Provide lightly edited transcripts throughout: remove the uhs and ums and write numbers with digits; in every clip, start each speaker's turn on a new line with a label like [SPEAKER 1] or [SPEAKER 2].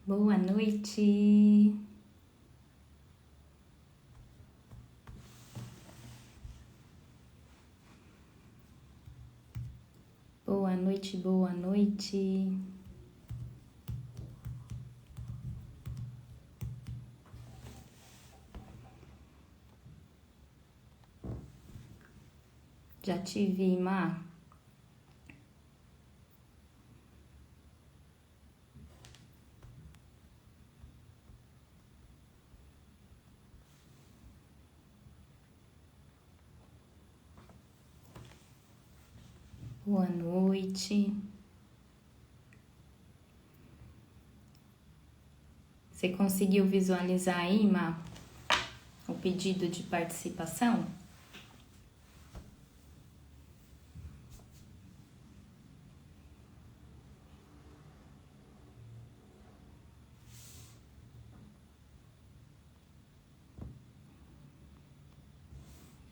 [SPEAKER 1] Boa noite. Boa noite, boa noite. Já te vi, Má. Boa noite. Você conseguiu visualizar aí, Má, o pedido de participação?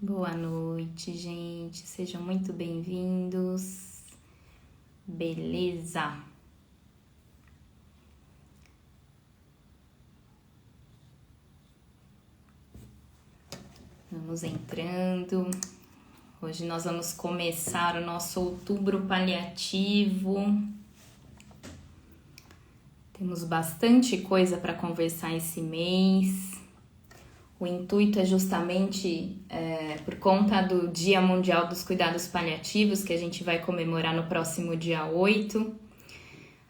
[SPEAKER 1] Boa noite, gente. Sejam muito bem-vindos. Beleza. Vamos entrando. Hoje nós vamos começar o nosso outubro paliativo. Temos bastante coisa para conversar esse mês. O intuito é justamente por conta do Dia Mundial dos Cuidados Paliativos, que a gente vai comemorar no próximo dia 8.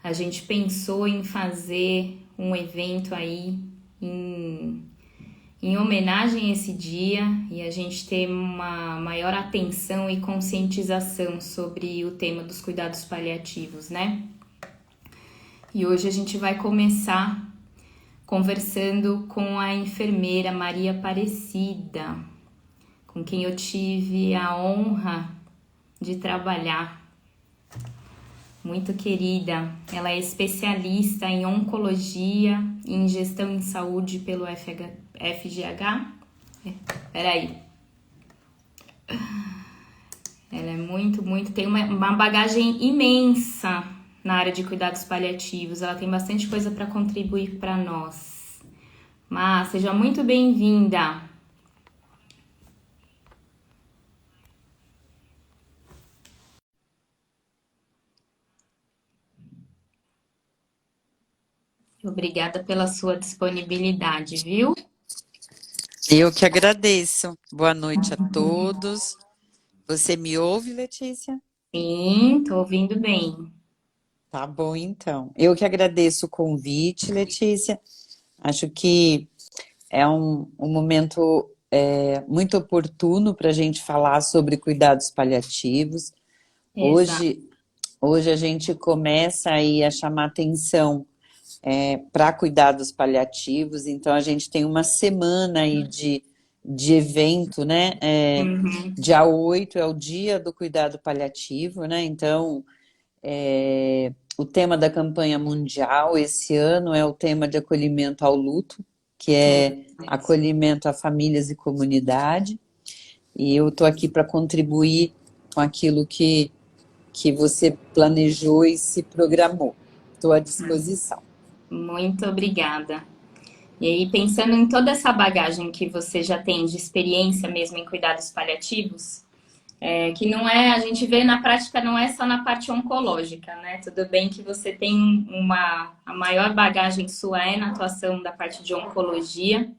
[SPEAKER 1] A gente pensou em fazer um evento aí em homenagem a esse dia e a gente ter uma maior atenção e conscientização sobre o tema dos cuidados paliativos, né? E hoje a gente vai começar conversando com a enfermeira Maria Aparecida, com quem eu tive a honra de trabalhar. Muito querida, ela é especialista em oncologia e em gestão em saúde pelo FGH. Peraí. Ela é tem uma bagagem imensa na área de cuidados paliativos. Ela tem bastante coisa para contribuir para nós. Mas seja muito bem-vinda. Obrigada pela sua disponibilidade, viu?
[SPEAKER 2] Eu que agradeço. Boa noite a todos. Você me ouve, Letícia?
[SPEAKER 1] Sim, tô ouvindo bem.
[SPEAKER 2] Tá bom, então. Eu que agradeço o convite, Letícia. Acho que é um momento muito oportuno para a gente falar sobre cuidados paliativos.
[SPEAKER 1] Exato.
[SPEAKER 2] Hoje a gente começa aí a chamar atenção para cuidados paliativos, então a gente tem uma semana aí de evento, né?
[SPEAKER 1] Uhum.
[SPEAKER 2] Dia 8 é o dia do cuidado paliativo, né? Então, o tema da campanha mundial esse ano é o tema de acolhimento ao luto, que é acolhimento a famílias e comunidade. E eu estou aqui para contribuir com aquilo que você planejou e se programou. Estou à disposição.
[SPEAKER 1] Muito obrigada. E aí, pensando em toda essa bagagem que você já tem de experiência mesmo em cuidados paliativos, que não é, a gente vê na prática, não é só na parte oncológica, né? Tudo bem que você tem a maior bagagem sua é na atuação da parte de oncologia,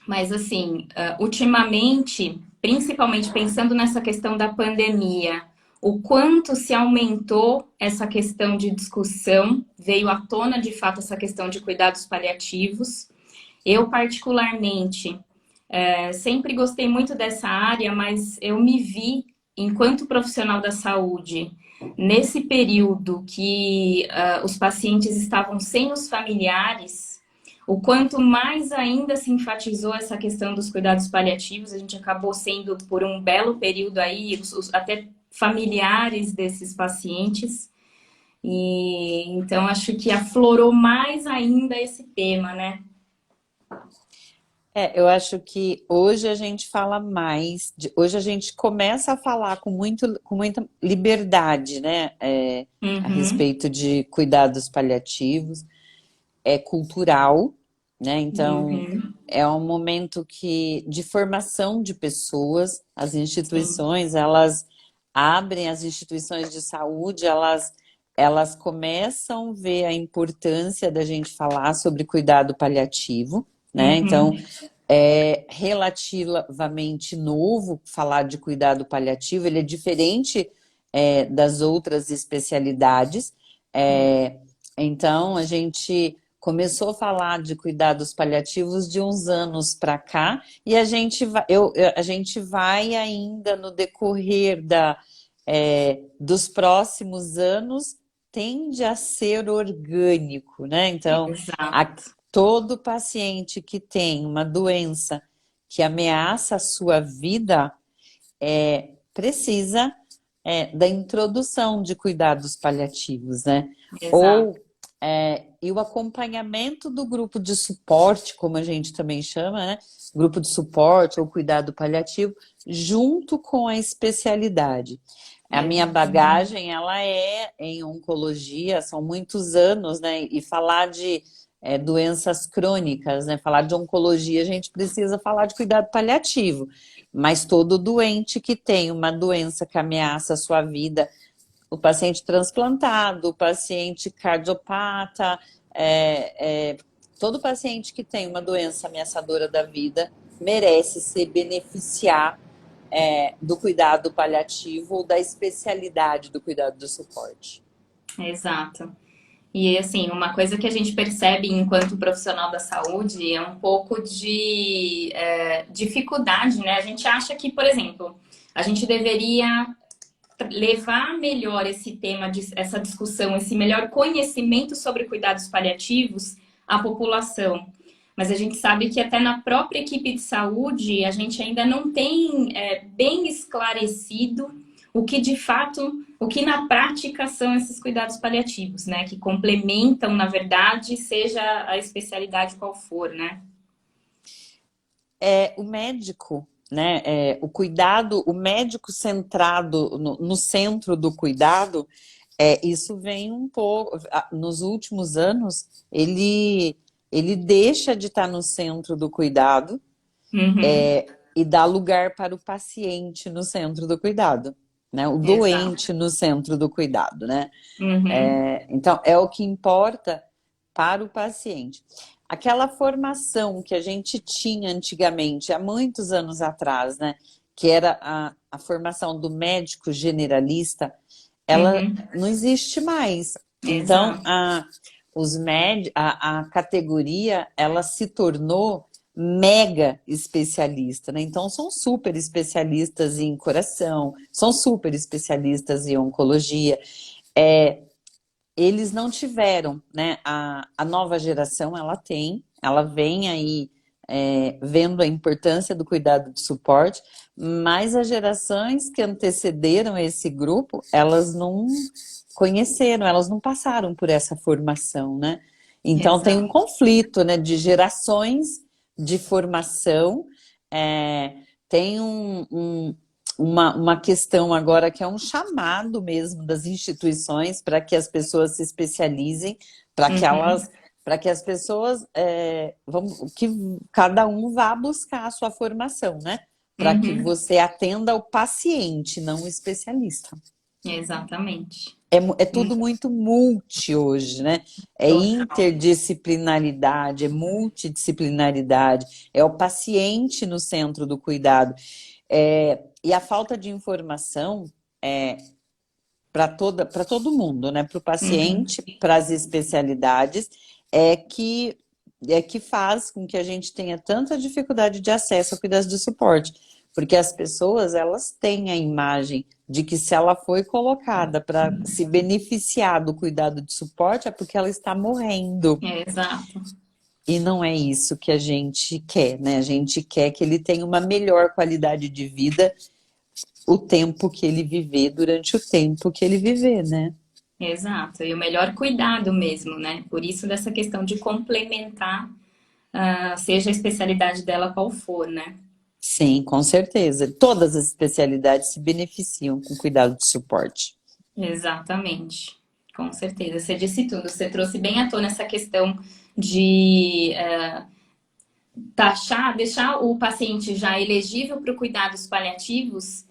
[SPEAKER 1] mas assim, ultimamente, principalmente pensando nessa questão da pandemia, o quanto se aumentou essa questão de discussão, veio à tona de fato essa questão de cuidados paliativos. Eu, particularmente, sempre gostei muito dessa área, mas eu me vi, enquanto profissional da saúde, nesse período que os pacientes estavam sem os familiares, o quanto mais ainda se enfatizou essa questão dos cuidados paliativos, a gente acabou sendo, por um belo período aí, até familiares desses pacientes. E então acho que aflorou mais ainda esse tema, né?
[SPEAKER 2] Eu acho que hoje a gente fala mais, hoje a gente começa a falar com muita liberdade, né? A
[SPEAKER 1] Uhum,
[SPEAKER 2] respeito de cuidados paliativos, é cultural, né? Então,
[SPEAKER 1] uhum,
[SPEAKER 2] é um momento de formação de pessoas, as
[SPEAKER 1] sim,
[SPEAKER 2] instituições, elas abrem as instituições de saúde, elas começam a ver a importância da gente falar sobre cuidado paliativo, né? Então,
[SPEAKER 1] uhum,
[SPEAKER 2] é relativamente novo falar de cuidado paliativo, ele é diferente das outras especialidades. É, então, a gente começou a falar de cuidados paliativos de uns anos para cá, e a gente vai ainda no decorrer dos próximos anos, tende a ser orgânico, né? Então, a,
[SPEAKER 1] exato,
[SPEAKER 2] todo paciente que tem uma doença que ameaça a sua vida precisa da introdução de cuidados paliativos, né?
[SPEAKER 1] exato.
[SPEAKER 2] Ou e o acompanhamento do grupo de suporte, como a gente também chama, né? Grupo de suporte ou cuidado paliativo, junto com a especialidade. A minha
[SPEAKER 1] Exatamente.
[SPEAKER 2] bagagem, ela é em oncologia, são muitos anos, né? E falar de doenças crônicas, né? Falar de oncologia, a gente precisa falar de cuidado paliativo. Mas todo doente que tem uma doença que ameaça a sua vida, o paciente transplantado, o paciente cardiopata, todo paciente que tem uma doença ameaçadora da vida merece se beneficiar do cuidado paliativo ou da especialidade do cuidado do suporte.
[SPEAKER 1] Exato. E assim, uma coisa que a gente percebe enquanto profissional da saúde é um pouco de dificuldade, né? A gente acha que, por exemplo, a gente deveria levar melhor esse tema, essa discussão, esse melhor conhecimento sobre cuidados paliativos à população. Mas a gente sabe que até na própria equipe de saúde a gente ainda não tem bem esclarecido o que de fato, o que na prática são esses cuidados paliativos, né? Que complementam, na verdade, seja a especialidade qual for, né?
[SPEAKER 2] O médico, né? O médico centrado no centro do cuidado, isso vem um pouco, nos últimos anos, ele deixa de estar no centro do cuidado
[SPEAKER 1] Uhum,
[SPEAKER 2] e dá lugar para o paciente no centro do cuidado, né? O
[SPEAKER 1] exato.
[SPEAKER 2] doente no centro do cuidado, né?
[SPEAKER 1] Uhum,
[SPEAKER 2] Então, é o que importa para o paciente. Aquela formação que a gente tinha antigamente, há muitos anos atrás, né? Que era a formação do médico generalista, ela
[SPEAKER 1] uhum,
[SPEAKER 2] não existe mais. Então,
[SPEAKER 1] exato.
[SPEAKER 2] a categoria, ela se tornou mega especialista, né? Então, são super especialistas em coração, são super especialistas em oncologia. Eles não tiveram, né? A nova geração, ela vem aí vendo a importância do cuidado de suporte, mas as gerações que antecederam esse grupo, elas não conheceram, elas não passaram por essa formação, né? Então tem um
[SPEAKER 1] Exato.
[SPEAKER 2] conflito, né, de gerações de formação, tem uma questão agora que é um chamado mesmo das instituições para que as pessoas se especializem,
[SPEAKER 1] Uhum,
[SPEAKER 2] para que as pessoas que cada um vá buscar a sua formação, né? Para que
[SPEAKER 1] uhum,
[SPEAKER 2] você atenda o paciente, não o especialista.
[SPEAKER 1] exatamente.
[SPEAKER 2] É tudo muito multi hoje, né? É
[SPEAKER 1] Total.
[SPEAKER 2] interdisciplinaridade, é multidisciplinaridade, é o paciente no centro do cuidado. E a falta de informação para todo mundo, né? Para o
[SPEAKER 1] Uhum,
[SPEAKER 2] paciente, para as especialidades, é que é que faz com que a gente tenha tanta dificuldade de acesso a cuidados de suporte, porque as pessoas elas têm a imagem de que se ela foi colocada para se beneficiar do cuidado de suporte é porque ela está morrendo.
[SPEAKER 1] exato.
[SPEAKER 2] E não é isso que a gente quer, né? A gente quer que ele tenha uma melhor qualidade de vida o tempo que ele viver, durante o tempo que ele viver, né?
[SPEAKER 1] Exato. E o melhor cuidado mesmo, né? Por isso dessa questão de complementar seja a especialidade dela qual for, né?
[SPEAKER 2] Sim, com certeza. Todas as especialidades se beneficiam com cuidado de suporte.
[SPEAKER 1] Exatamente, com certeza. Você disse tudo, você trouxe bem à tona essa questão de deixar o paciente já elegível para cuidados paliativos,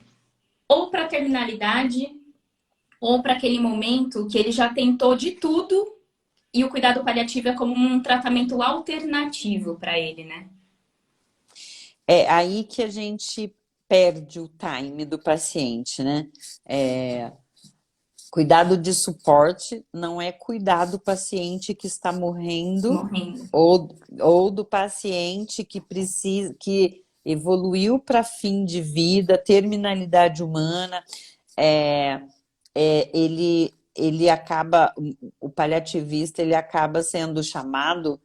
[SPEAKER 1] ou para a terminalidade, ou para aquele momento que ele já tentou de tudo e o cuidado paliativo é como um tratamento alternativo para ele, né?
[SPEAKER 2] É aí que a gente perde o time do paciente, né? Cuidado de suporte não é cuidar do paciente que está morrendo
[SPEAKER 1] Morrendo.
[SPEAKER 2] ou do paciente que precisa, que evoluiu para fim de vida, terminalidade humana. Ele acaba, o paliativista, ele acaba sendo chamado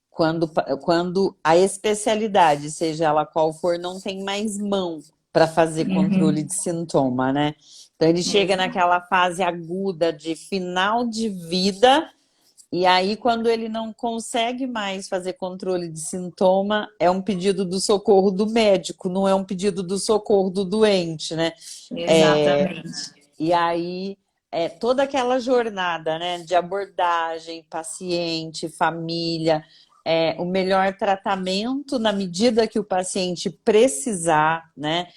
[SPEAKER 2] quando a especialidade, seja ela qual for, não tem mais mão para fazer controle de sintoma, né? Então ele chega
[SPEAKER 1] Exato.
[SPEAKER 2] naquela fase aguda de final de vida, e aí quando ele não consegue mais fazer controle de sintoma, é um pedido do socorro do médico, não é um pedido do socorro do doente, né?
[SPEAKER 1] Exatamente.
[SPEAKER 2] E aí toda aquela jornada, né, de abordagem, paciente, família, o melhor tratamento na medida que o paciente precisar, né,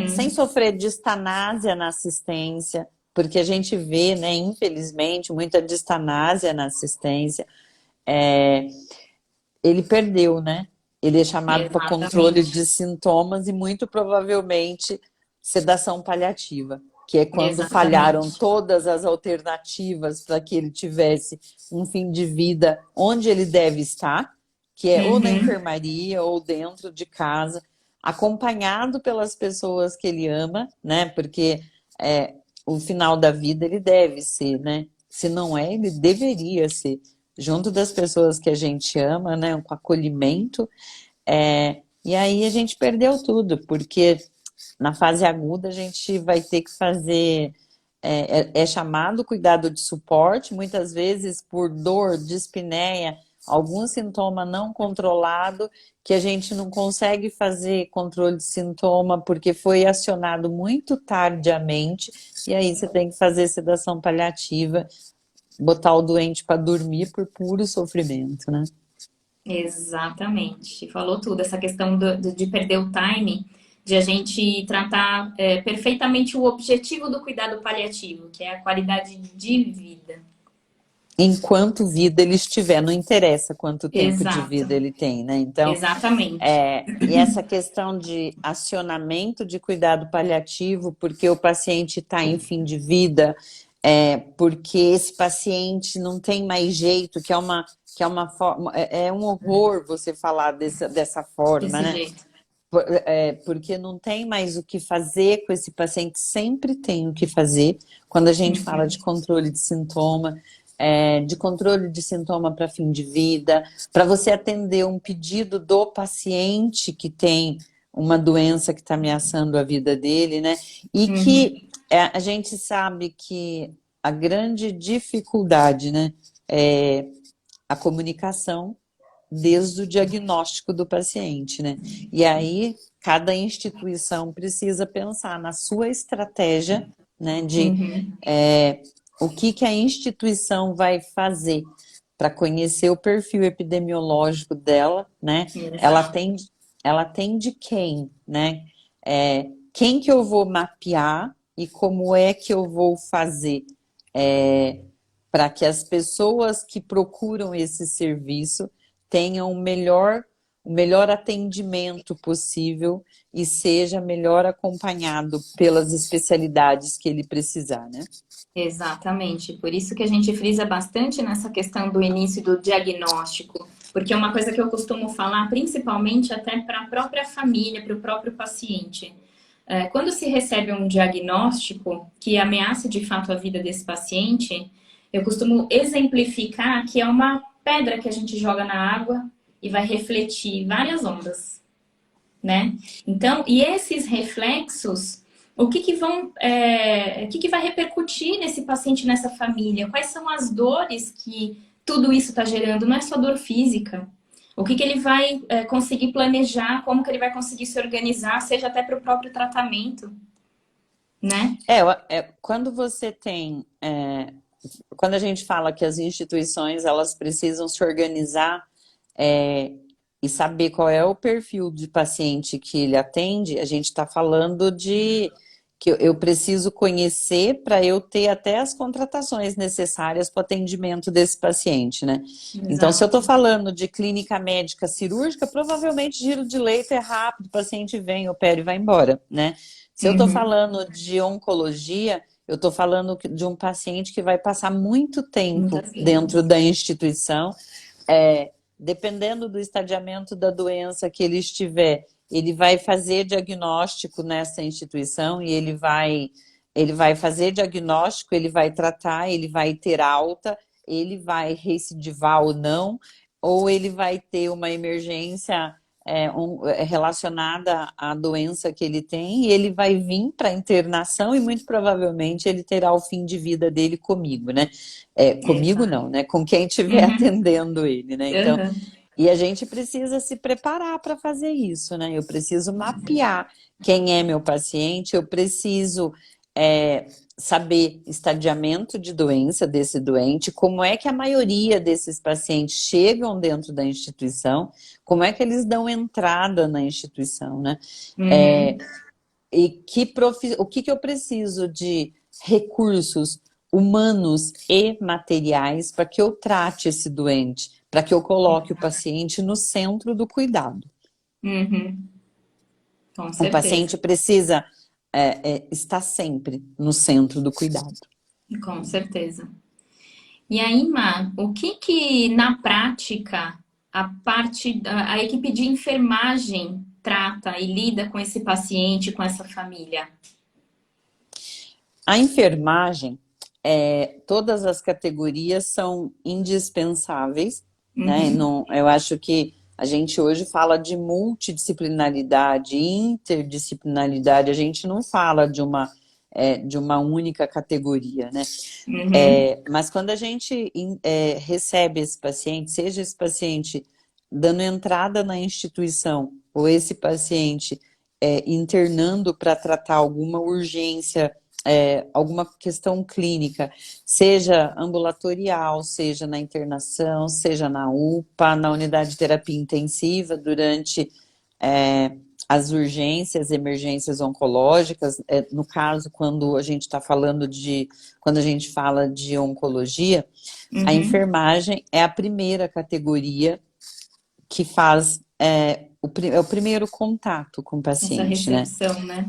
[SPEAKER 2] sem sofrer distanásia na assistência, porque a gente vê, né, infelizmente, muita distanásia na assistência. Ele perdeu, né? Ele é chamado para controle
[SPEAKER 1] Exatamente.
[SPEAKER 2] de sintomas e muito provavelmente sedação paliativa, que é quando falharam
[SPEAKER 1] Exatamente.
[SPEAKER 2] todas as alternativas para que ele tivesse um fim de vida onde ele deve estar, que é ou na enfermaria ou dentro de casa, acompanhado pelas pessoas que ele ama, né? Porque o final da vida ele deve ser, né? Se não é, ele deveria ser junto das pessoas que a gente ama, né, com acolhimento, e aí a gente perdeu tudo, porque na fase aguda a gente vai ter que fazer, chamado cuidado de suporte, muitas vezes por dor, dispneia, algum sintoma não controlado, que a gente não consegue fazer controle de sintoma porque foi acionado muito tardiamente, e aí você tem que fazer sedação paliativa, botar o doente para dormir por puro sofrimento, né?
[SPEAKER 1] Exatamente. Falou tudo. Essa questão de perder o time, de a gente tratar perfeitamente o objetivo do cuidado paliativo, que é a qualidade de vida.
[SPEAKER 2] Enquanto vida ele estiver, não interessa quanto tempo de
[SPEAKER 1] Exato.
[SPEAKER 2] vida ele tem, né? Então,
[SPEAKER 1] Exatamente.
[SPEAKER 2] e essa questão de acionamento de cuidado paliativo, porque o paciente está em fim de vida, porque esse paciente não tem mais jeito, que é uma forma, é um horror você falar dessa forma,
[SPEAKER 1] Desse
[SPEAKER 2] né?
[SPEAKER 1] jeito.
[SPEAKER 2] Porque não tem mais o que fazer com esse paciente, sempre tem o que fazer quando a gente fala de controle de sintoma, de controle de sintoma para fim de vida, para você atender um pedido do paciente que tem uma doença que está ameaçando a vida dele, né? E que a gente sabe que a grande dificuldade, né, é a comunicação desde o diagnóstico do paciente, né? E aí, cada instituição precisa pensar na sua estratégia, né, de o que a instituição vai fazer para conhecer o perfil epidemiológico dela, né? Ela
[SPEAKER 1] Exato.
[SPEAKER 2] tem, ela tem de quem, né? Quem que eu vou mapear e como é que eu vou fazer para que as pessoas que procuram esse serviço tenham o melhor atendimento possível e seja melhor acompanhado pelas especialidades que ele precisar, né?
[SPEAKER 1] Exatamente. Por isso que a gente frisa bastante nessa questão do início do diagnóstico, porque é uma coisa que eu costumo falar, principalmente até para a própria família, para o próprio paciente. Quando se recebe um diagnóstico que ameaça de fato a vida desse paciente, eu costumo exemplificar que é uma pedra que a gente joga na água e vai refletir várias ondas, né? Então, e esses reflexos, o que que vai repercutir nesse paciente, nessa família? Quais são as dores que tudo isso está gerando? Não é só dor física. O que que ele vai conseguir planejar, como que ele vai conseguir se organizar, seja até para o próprio tratamento, né?
[SPEAKER 2] Quando você tem, quando a gente fala que as instituições elas precisam se organizar é, e saber qual é o perfil de paciente que ele atende, a gente está falando de que eu preciso conhecer para eu ter até as contratações necessárias para o atendimento desse paciente, né? Então, se eu estou
[SPEAKER 1] Exato.
[SPEAKER 2] falando de clínica médica cirúrgica, provavelmente giro de leito é rápido, o paciente vem, opera e vai embora, né? Se eu estou
[SPEAKER 1] Uhum.
[SPEAKER 2] falando de oncologia, eu estou falando de um paciente que vai passar muito tempo
[SPEAKER 1] Muitas
[SPEAKER 2] dentro
[SPEAKER 1] vezes.
[SPEAKER 2] da instituição, é, dependendo do estadiamento da doença que ele estiver, ele vai fazer diagnóstico nessa instituição e ele vai fazer diagnóstico, ele vai tratar, ele vai ter alta, ele vai recidivar ou ele vai ter uma emergência relacionada à doença que ele tem, e ele vai vir para internação e muito provavelmente ele terá o fim de vida dele comigo, né? Comigo
[SPEAKER 1] Exato.
[SPEAKER 2] não, né? Com quem estiver
[SPEAKER 1] Uhum.
[SPEAKER 2] atendendo ele, né? Então,
[SPEAKER 1] Uhum.
[SPEAKER 2] e a gente precisa se preparar para fazer isso, né? Eu preciso mapear quem é meu paciente, eu preciso saber estadiamento de doença desse doente, como é que a maioria desses pacientes chegam dentro da instituição, como é que eles dão entrada na instituição, né?
[SPEAKER 1] Uhum.
[SPEAKER 2] E o que eu preciso de recursos humanos e materiais para que eu trate esse doente, para que eu coloque o paciente no centro do cuidado.
[SPEAKER 1] Uhum. Com
[SPEAKER 2] Um
[SPEAKER 1] certeza.
[SPEAKER 2] paciente precisa estar sempre no centro do cuidado.
[SPEAKER 1] Com certeza. E aí, Má, o que que na prática a equipe de enfermagem trata e lida com esse paciente, com essa família?
[SPEAKER 2] A enfermagem, todas as categorias são indispensáveis, né?
[SPEAKER 1] Uhum.
[SPEAKER 2] Não, eu acho que a gente hoje fala de multidisciplinaridade, interdisciplinaridade, a gente não fala de uma única categoria, né?
[SPEAKER 1] Uhum.
[SPEAKER 2] Mas quando a gente recebe esse paciente, seja esse paciente dando entrada na instituição ou esse paciente internando para tratar alguma urgência, alguma questão clínica, seja ambulatorial, seja na internação, seja na UPA, na unidade de terapia intensiva, durante as urgências, emergências oncológicas, no caso, quando a gente está falando quando a gente fala de oncologia, a
[SPEAKER 1] Uhum.
[SPEAKER 2] enfermagem é a primeira categoria que faz o primeiro contato com o
[SPEAKER 1] Essa
[SPEAKER 2] paciente, né?
[SPEAKER 1] recepção, né?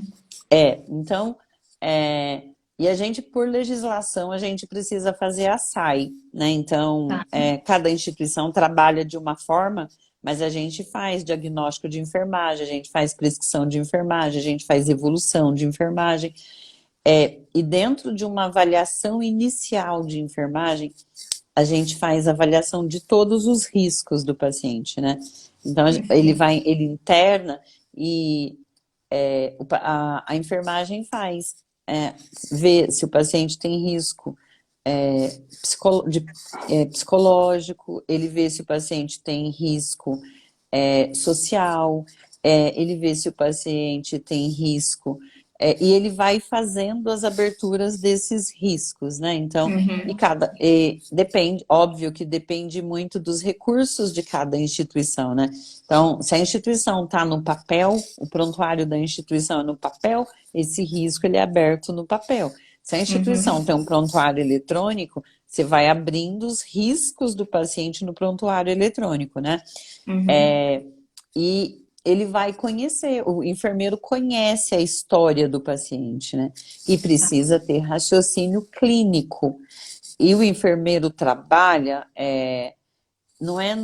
[SPEAKER 2] Então, e a gente, por legislação, a gente precisa fazer a SAI, né? Então,
[SPEAKER 1] Tá.
[SPEAKER 2] cada instituição trabalha de uma forma, mas a gente faz diagnóstico de enfermagem, a gente faz prescrição de enfermagem, a gente faz evolução de enfermagem. E dentro de uma avaliação inicial de enfermagem, a gente faz avaliação de todos os riscos do paciente, né? Então,
[SPEAKER 1] Perfeito.
[SPEAKER 2] ele interna e a enfermagem faz ver se o paciente tem risco psicológico, ele vê se o paciente tem risco social, ele vê se o paciente tem risco, e ele vai fazendo as aberturas desses riscos, né? Então,
[SPEAKER 1] Uhum.
[SPEAKER 2] depende, óbvio que depende muito dos recursos de cada instituição, né? Então, se a instituição está no papel, o prontuário da instituição é no papel, esse risco ele é aberto no papel. Se a instituição
[SPEAKER 1] Uhum.
[SPEAKER 2] tem um prontuário eletrônico, você vai abrindo os riscos do paciente no prontuário eletrônico, né?
[SPEAKER 1] Uhum.
[SPEAKER 2] E ele vai conhecer, o enfermeiro conhece a história do paciente, né? E
[SPEAKER 1] Tá.
[SPEAKER 2] precisa ter raciocínio clínico. E o enfermeiro trabalha, não é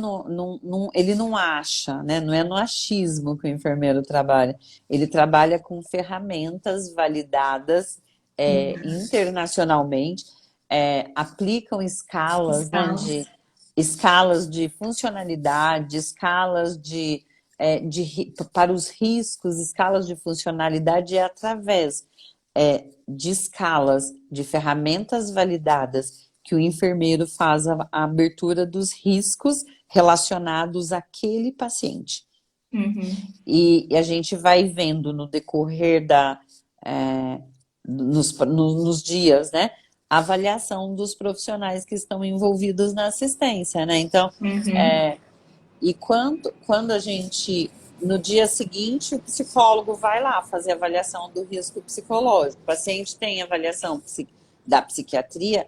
[SPEAKER 2] ele não acha, né? Não é no achismo que o enfermeiro trabalha. Ele trabalha com ferramentas validadas
[SPEAKER 1] Uhum.
[SPEAKER 2] internacionalmente, aplicam escalas, né?
[SPEAKER 1] Escalas.
[SPEAKER 2] Escalas de funcionalidade, escalas para os riscos, escalas de funcionalidade através de escalas de ferramentas validadas que o enfermeiro faz a abertura dos riscos relacionados àquele paciente.
[SPEAKER 1] Uhum.
[SPEAKER 2] E a gente vai vendo no decorrer nos dias, né, a avaliação dos profissionais que estão envolvidos na assistência, né? Então,
[SPEAKER 1] Uhum.
[SPEAKER 2] e quando a gente, no dia seguinte, o psicólogo vai lá fazer a avaliação do risco psicológico. O paciente tem avaliação da psiquiatria,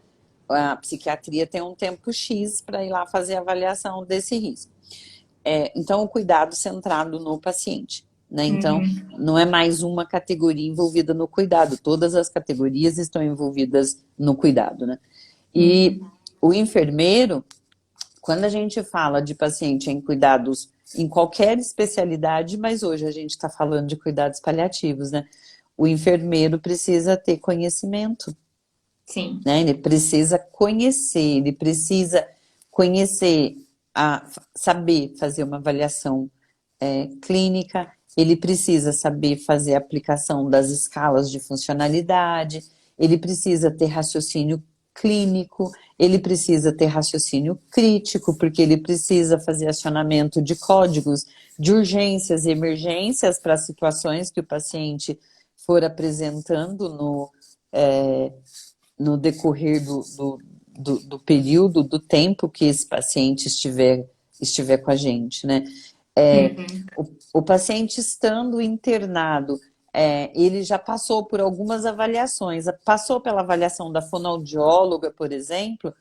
[SPEAKER 2] a psiquiatria tem um tempo X para ir lá fazer a avaliação desse risco. Então, o cuidado centrado no paciente, né? Então,
[SPEAKER 1] Uhum.
[SPEAKER 2] não é mais uma categoria envolvida no cuidado, todas as categorias estão envolvidas no cuidado, né? E
[SPEAKER 1] Uhum.
[SPEAKER 2] o enfermeiro, quando a gente fala de paciente em cuidados em qualquer especialidade, mas hoje a gente está falando de cuidados paliativos, né? O enfermeiro precisa ter conhecimento,
[SPEAKER 1] Sim.
[SPEAKER 2] né? Ele precisa conhecer, saber fazer uma avaliação clínica, ele precisa saber fazer a aplicação das escalas de funcionalidade, ele precisa ter raciocínio clínico, ele precisa ter raciocínio crítico, porque ele precisa fazer acionamento de códigos de urgências e emergências para situações que o paciente for apresentando no decorrer do período, do tempo que esse paciente estiver com a gente, né?
[SPEAKER 1] Uhum.
[SPEAKER 2] O paciente estando internado, ele já passou por algumas avaliações, passou pela avaliação da fonoaudióloga, por exemplo,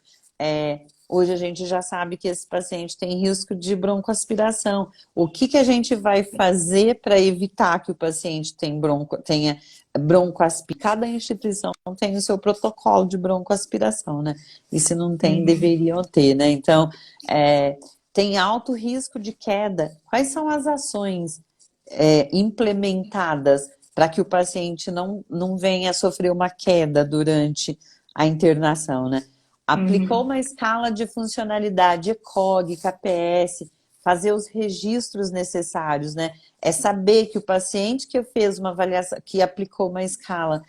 [SPEAKER 2] hoje a gente já sabe que esse paciente tem risco de broncoaspiração. O que a gente vai fazer para evitar que o paciente tenha broncoaspiração? Cada instituição tem o seu protocolo de broncoaspiração, né? E se não tem,
[SPEAKER 1] Uhum.
[SPEAKER 2] deveriam ter, né? Então, tem alto risco de queda. Quais são as ações implementadas para que o paciente não venha a sofrer uma queda durante a internação, né? Aplicou
[SPEAKER 1] Uhum.
[SPEAKER 2] uma escala de funcionalidade ECOG, KPS, fazer os registros necessários, né? É saber que o paciente que fez uma avaliação, que aplicou uma escala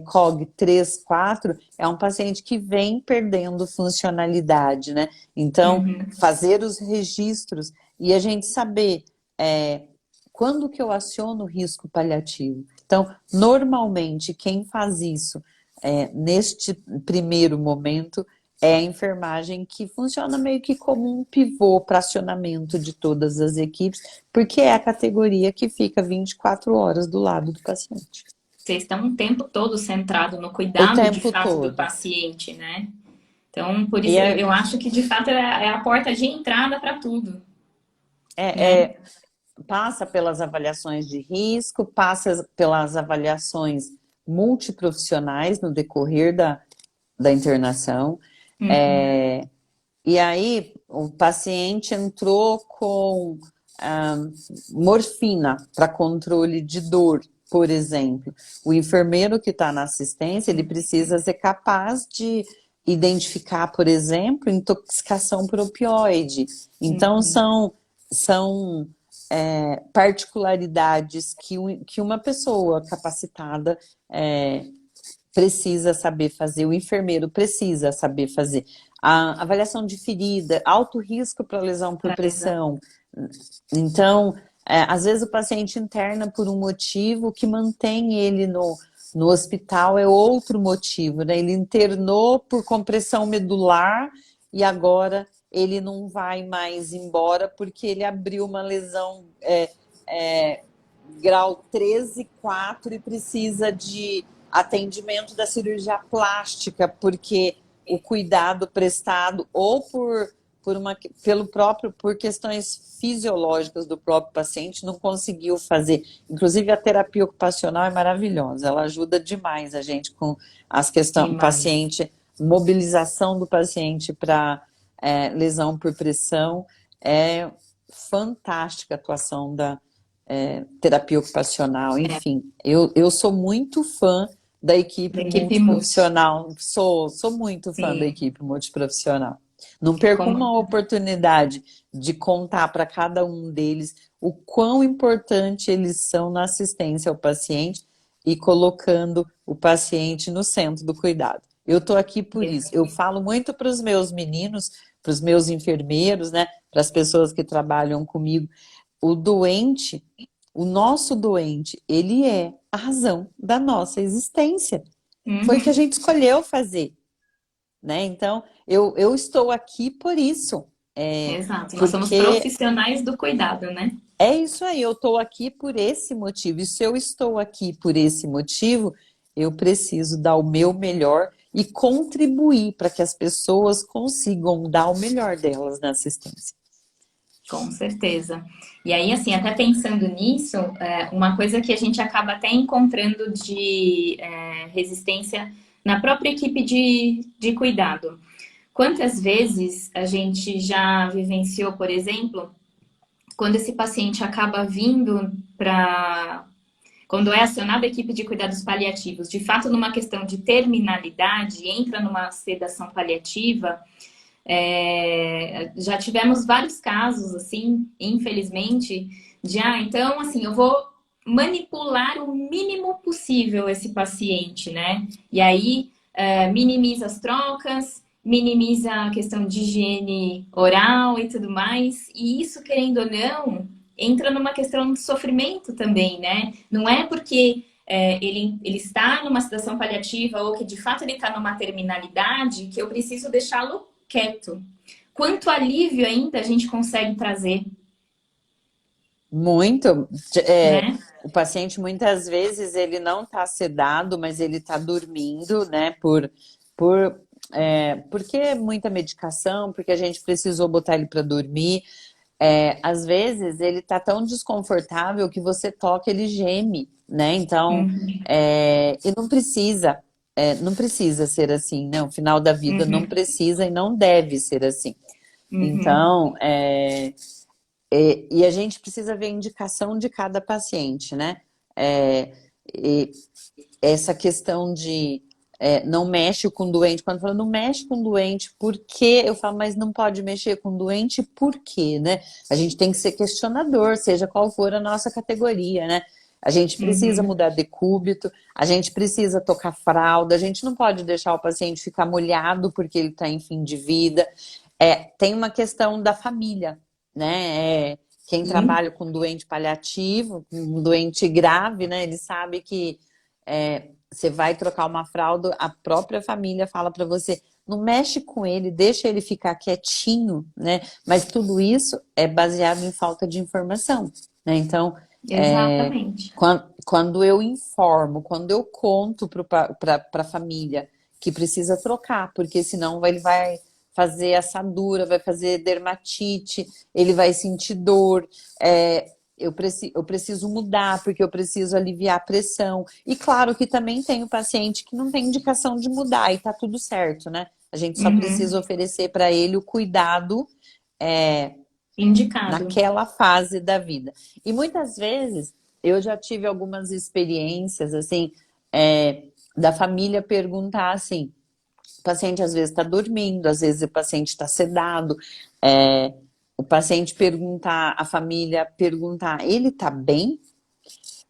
[SPEAKER 2] COG 3, 4, é um paciente que vem perdendo funcionalidade, né? Então,
[SPEAKER 1] Uhum.
[SPEAKER 2] fazer os registros e a gente saber quando que eu aciono o risco paliativo. Então, normalmente, quem faz isso neste primeiro momento é a enfermagem, que funciona meio que como um pivô para acionamento de todas as equipes, porque é a categoria que fica 24 horas do lado do paciente.
[SPEAKER 1] Vocês estão o tempo todo centrado no
[SPEAKER 2] O
[SPEAKER 1] cuidado de
[SPEAKER 2] tempo
[SPEAKER 1] fato do
[SPEAKER 2] todo.
[SPEAKER 1] paciente, né? Então, por
[SPEAKER 2] E
[SPEAKER 1] isso, eu acho que de fato é a porta de entrada para tudo,
[SPEAKER 2] é,
[SPEAKER 1] né?
[SPEAKER 2] é, passa pelas avaliações de risco, passa pelas avaliações multiprofissionais no decorrer da internação.
[SPEAKER 1] Uhum.
[SPEAKER 2] É, e aí o paciente entrou com ah, morfina para controle de dor, por exemplo. O enfermeiro que está na assistência, ele precisa ser capaz de identificar, por exemplo, intoxicação por opioide. Então,
[SPEAKER 1] Uhum.
[SPEAKER 2] são particularidades que uma pessoa capacitada precisa saber fazer, o enfermeiro precisa saber fazer. A avaliação de ferida, alto risco para lesão por
[SPEAKER 1] Realizar.
[SPEAKER 2] pressão. Então, às vezes o paciente interna por um motivo que mantém ele no hospital, é outro motivo, né? Ele internou por compressão medular e agora ele não vai mais embora porque ele abriu uma lesão grau 13, 4 e precisa de atendimento da cirurgia plástica, porque o cuidado prestado ou por questões fisiológicas do próprio paciente não conseguiu fazer. Inclusive a terapia ocupacional é maravilhosa, ela ajuda demais a gente com as questões
[SPEAKER 1] Demais.
[SPEAKER 2] paciente, mobilização do paciente para lesão por pressão. É fantástica a atuação da terapia ocupacional,
[SPEAKER 1] É,
[SPEAKER 2] enfim. Eu sou muito fã da equipe
[SPEAKER 1] da equipe multi.
[SPEAKER 2] multiprofissional, sou muito fã da
[SPEAKER 1] Sim.
[SPEAKER 2] equipe multiprofissional. Não perco
[SPEAKER 1] Como...
[SPEAKER 2] uma oportunidade de contar para cada um deles o quão importante eles são na assistência ao paciente e colocando o paciente no centro do cuidado. Eu estou aqui por isso. Eu falo muito para os meus meninos, para os meus enfermeiros, né? Para as pessoas que trabalham comigo. O doente, o nosso doente, ele é a razão da nossa existência. Foi o que a gente escolheu fazer, né? Então, eu estou aqui por isso.
[SPEAKER 1] Exato, nós somos
[SPEAKER 2] Porque
[SPEAKER 1] profissionais do cuidado, né?
[SPEAKER 2] é isso aí, eu estou aqui por esse motivo. E se eu estou aqui por esse motivo, eu preciso dar o meu melhor e contribuir para que as pessoas consigam dar o melhor delas na assistência.
[SPEAKER 1] Com certeza. E aí, assim, até pensando nisso, uma coisa que a gente acaba até encontrando de resistência na própria equipe de cuidado. Quantas vezes a gente já vivenciou, por exemplo, quando esse paciente acaba vindo para. Quando é acionada a equipe de cuidados paliativos, de fato, numa questão de terminalidade, entra numa sedação paliativa. Já tivemos vários casos, assim, infelizmente, de, então, assim, eu vou manipular o mínimo possível esse paciente, né? E aí, minimiza as trocas, minimiza a questão de higiene oral e tudo mais. E isso, querendo ou não, entra numa questão de sofrimento também, né? Não é porque ele está numa situação paliativa ou que de fato ele está numa terminalidade que eu preciso deixá-lo quieto. Quanto alívio ainda a gente consegue trazer,
[SPEAKER 2] Muito.
[SPEAKER 1] né?
[SPEAKER 2] O paciente, muitas vezes, ele não está sedado, mas ele está dormindo, né? Porque muita medicação, porque a gente precisou botar ele para dormir. Às vezes, ele está tão desconfortável que você toca, ele geme, né? Então,
[SPEAKER 1] Uhum,
[SPEAKER 2] e não precisa ser assim, né? O final da vida não
[SPEAKER 1] uhum,
[SPEAKER 2] precisa e não deve ser assim.
[SPEAKER 1] uhum,
[SPEAKER 2] Então, e a gente precisa ver a indicação de cada paciente, né? É, e essa questão de não mexe com o doente, quando fala não mexe com o doente, por quê? Eu falo, mas não pode mexer com o doente, por quê, né? A gente tem que ser questionador, seja qual for a nossa categoria, né? A gente precisa
[SPEAKER 1] uhum,
[SPEAKER 2] mudar decúbito, a gente precisa tocar fralda, a gente não pode deixar o paciente ficar molhado porque ele está em fim de vida. Tem uma questão da família, né? Quem
[SPEAKER 1] sim,
[SPEAKER 2] trabalha com doente paliativo, com doente grave, né? Ele sabe que você vai trocar uma fralda, a própria família fala para você, não mexe com ele, deixa ele ficar quietinho, né? Mas tudo isso é baseado em falta de informação, né? Então,
[SPEAKER 1] exatamente.
[SPEAKER 2] quando eu informo, quando eu conto para a família que precisa trocar, porque senão ele vai fazer assadura, vai fazer dermatite, ele vai sentir dor, eu preciso mudar, porque eu preciso aliviar a pressão. E claro que também tem o paciente que não tem indicação de mudar, e tá tudo certo, né? A gente só
[SPEAKER 1] Uhum,
[SPEAKER 2] precisa oferecer para ele o cuidado
[SPEAKER 1] indicado.
[SPEAKER 2] naquela fase da vida. E muitas vezes eu já tive algumas experiências assim, da família perguntar assim, o paciente às vezes está dormindo, às vezes o paciente está sedado, o paciente perguntar, a família perguntar, ele está bem?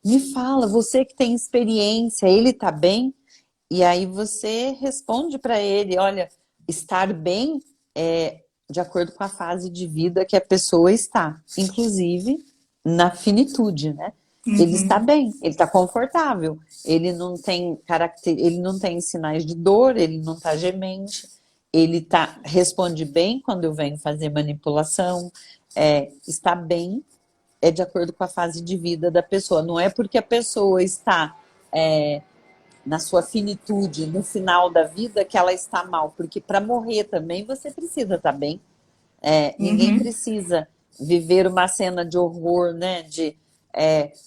[SPEAKER 2] Me fala, você que tem experiência, ele está bem? E aí você responde para ele, olha, estar bem é de acordo com a fase de vida que a pessoa está, inclusive na finitude, né? Ele está
[SPEAKER 1] Uhum,
[SPEAKER 2] bem, ele está confortável, ele não tem ele não tem sinais de dor, ele não está gemente, ele responde bem quando eu venho fazer manipulação, está bem, é de acordo com a fase de vida da pessoa. Não é porque a pessoa está na sua finitude, no final da vida, que ela está mal. Porque para morrer também você precisa estar bem. Ninguém
[SPEAKER 1] uhum,
[SPEAKER 2] precisa viver uma cena de horror, né? De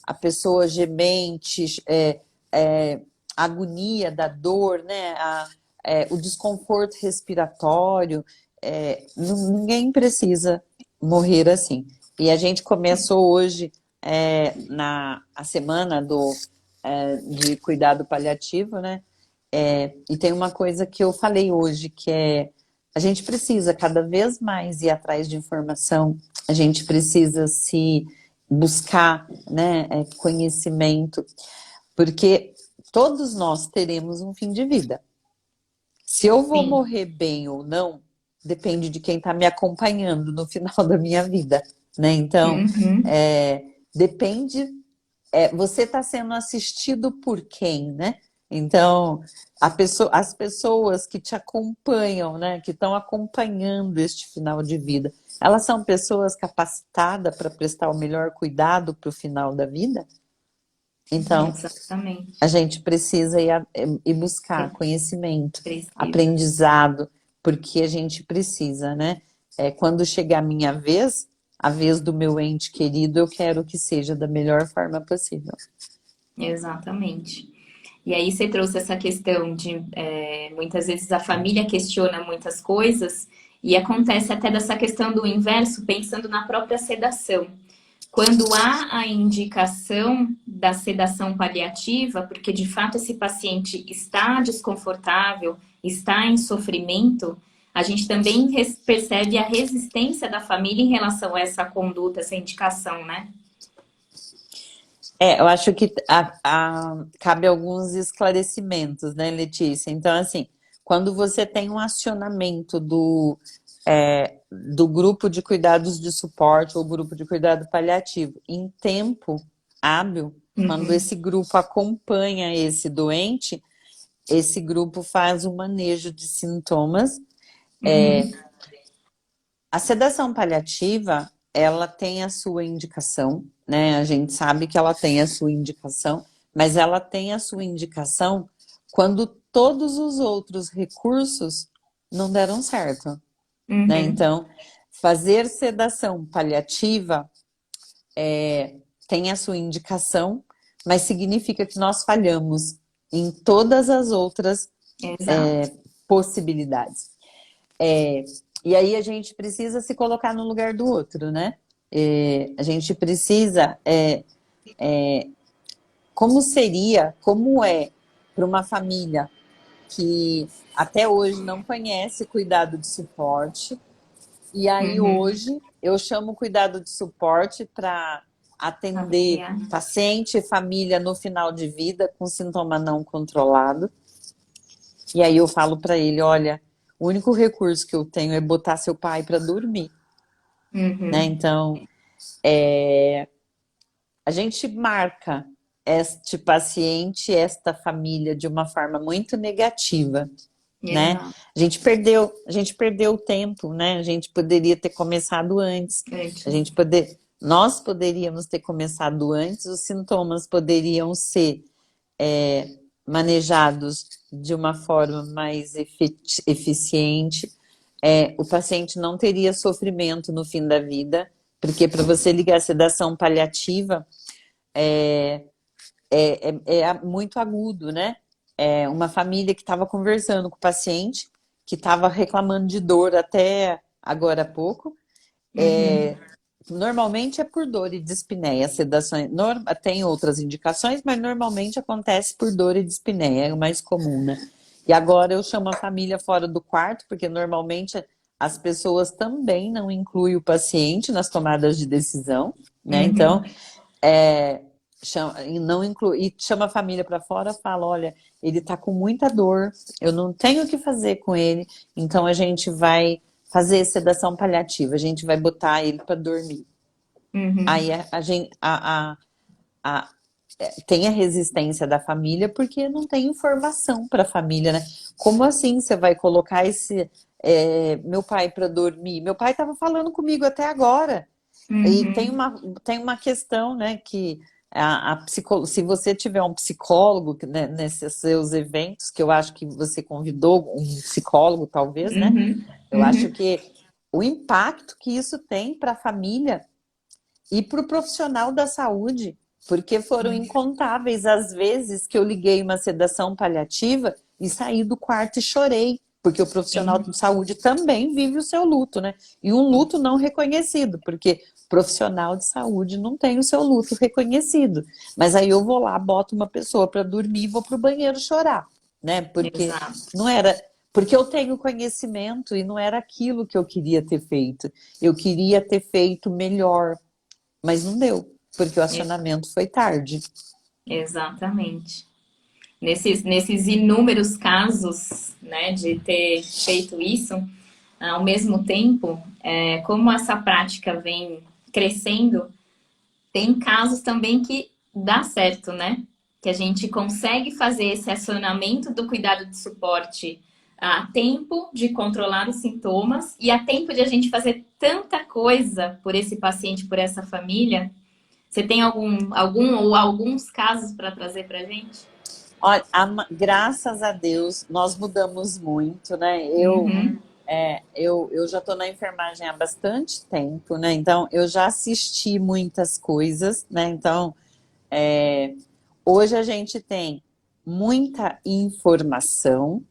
[SPEAKER 2] a pessoa gemente, a agonia da dor, né? O desconforto respiratório. Ninguém precisa morrer assim. E a gente começou hoje a semana de cuidado paliativo, né? E tem uma coisa que eu falei hoje, que a gente precisa cada vez mais ir atrás de informação, a gente precisa se buscar, né, conhecimento, porque todos nós teremos um fim de vida. Se eu vou
[SPEAKER 1] sim.
[SPEAKER 2] morrer bem ou não, depende de quem está me acompanhando no final da minha vida, né? Então,
[SPEAKER 1] Uhum.
[SPEAKER 2] depende, você está sendo assistido por quem, né? Então, as pessoas que te acompanham, né? Que estão acompanhando este final de vida, elas são pessoas capacitadas para prestar o melhor cuidado para o final da vida? Então, a
[SPEAKER 1] Exatamente.
[SPEAKER 2] gente precisa ir buscar
[SPEAKER 1] É,
[SPEAKER 2] conhecimento,
[SPEAKER 1] precisa.
[SPEAKER 2] aprendizado, porque a gente precisa, né? Quando chegar a vez do meu ente querido, eu quero que seja da melhor forma possível.
[SPEAKER 1] Exatamente. E aí você trouxe essa questão de muitas vezes a família questiona muitas coisas e acontece até dessa questão do inverso, pensando na própria sedação. Quando há a indicação da sedação paliativa, porque de fato esse paciente está desconfortável, está em sofrimento, a gente também percebe a resistência da família em relação a essa conduta, essa indicação, né?
[SPEAKER 2] Eu acho que cabe alguns esclarecimentos, né, Letícia? Então, assim, quando você tem um acionamento do grupo de cuidados de suporte ou grupo de cuidado paliativo em tempo hábil, quando
[SPEAKER 1] Uhum,
[SPEAKER 2] esse grupo acompanha esse doente, esse grupo faz o manejo de sintomas.
[SPEAKER 1] uhum,
[SPEAKER 2] A sedação paliativa, ela tem a sua indicação, né? A gente sabe que ela tem a sua indicação, mas ela tem a sua indicação quando todos os outros recursos não deram certo, né?
[SPEAKER 1] uhum.
[SPEAKER 2] Então, fazer sedação paliativa tem a sua indicação, mas significa que nós falhamos em todas as outras
[SPEAKER 1] Exato.
[SPEAKER 2] possibilidades. E aí a gente precisa se colocar no lugar do outro, né? A gente precisa. Como é para uma família que até hoje não conhece cuidado de suporte, e aí
[SPEAKER 1] Uhum.
[SPEAKER 2] hoje eu chamo cuidado de suporte para atender
[SPEAKER 1] Avaliar.
[SPEAKER 2] paciente e família no final de vida com sintoma não controlado. E aí eu falo para ele, olha, o único recurso que eu tenho é botar seu pai para dormir, né?
[SPEAKER 1] Uhum.
[SPEAKER 2] Então, a gente marca este paciente, esta família de uma forma muito negativa, né?
[SPEAKER 1] Exato.
[SPEAKER 2] A gente perdeu o tempo, né? A gente poderia ter começado antes.
[SPEAKER 1] Antes.
[SPEAKER 2] Nós poderíamos ter começado antes, os sintomas poderiam ser manejados de uma forma mais eficiente. O paciente não teria sofrimento no fim da vida, porque para você ligar a sedação paliativa é muito agudo, né? Uma família que estava conversando com o paciente, que estava reclamando de dor até agora há pouco.
[SPEAKER 1] Uhum.
[SPEAKER 2] Normalmente é por dor e dispneia, sedações. Tem outras indicações, mas normalmente acontece por dor e dispneia, é o mais comum, né? E agora eu chamo a família fora do quarto, porque normalmente as pessoas também não incluem o paciente nas tomadas de decisão, né? Então,
[SPEAKER 1] Uhum.
[SPEAKER 2] chama a família para fora, fala, olha, ele está com muita dor, eu não tenho o que fazer com ele, então a gente vai fazer sedação paliativa, a gente vai botar ele para dormir.
[SPEAKER 1] Uhum.
[SPEAKER 2] Aí a gente a- tem a resistência da família porque não tem informação para a família, né? Como assim você vai colocar meu pai para dormir? Meu pai estava falando comigo até agora. E
[SPEAKER 1] Uhum.
[SPEAKER 2] tem uma questão, né, que se você tiver um psicólogo, né, nesses seus eventos, que eu acho que você convidou um psicólogo, talvez, né?
[SPEAKER 1] Uhum.
[SPEAKER 2] Eu acho
[SPEAKER 1] Uhum.
[SPEAKER 2] que o impacto que isso tem para a família e para o profissional da saúde, porque foram incontáveis as vezes que eu liguei uma sedação paliativa e saí do quarto e chorei, porque o profissional
[SPEAKER 1] Sim.
[SPEAKER 2] de saúde também vive o seu luto, né? E um luto não reconhecido, porque profissional de saúde não tem o seu luto reconhecido. Mas aí eu vou lá, boto uma pessoa para dormir e vou para o banheiro chorar, né? Porque
[SPEAKER 1] Exato.
[SPEAKER 2] não era. Porque eu tenho conhecimento e não era aquilo que eu queria ter feito. Eu queria ter feito melhor, mas não deu, porque o
[SPEAKER 1] Ex-
[SPEAKER 2] acionamento foi tarde.
[SPEAKER 1] Exatamente. nesses inúmeros casos, né, de ter feito isso, ao mesmo tempo, como essa prática vem crescendo, tem casos também que dá certo, né? Que a gente consegue fazer esse acionamento do cuidado de suporte a tempo de controlar os sintomas e a tempo de a gente fazer tanta coisa por esse paciente, por essa família. Você tem algum ou alguns casos para trazer para a gente?
[SPEAKER 2] Olha, graças a Deus, nós mudamos muito, né?
[SPEAKER 1] Uhum,
[SPEAKER 2] Eu já estou na enfermagem há bastante tempo, né? Então, eu já assisti muitas coisas, né? Então, hoje a gente tem muita informação,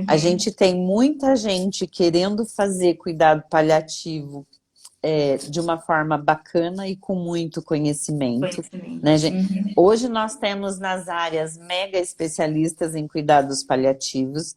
[SPEAKER 2] a
[SPEAKER 1] uhum,
[SPEAKER 2] gente tem muita gente querendo fazer cuidado paliativo de uma forma bacana e com muito conhecimento,
[SPEAKER 1] conhecimento.
[SPEAKER 2] né, gente?
[SPEAKER 1] Uhum,
[SPEAKER 2] Hoje nós temos nas áreas mega especialistas em cuidados paliativos,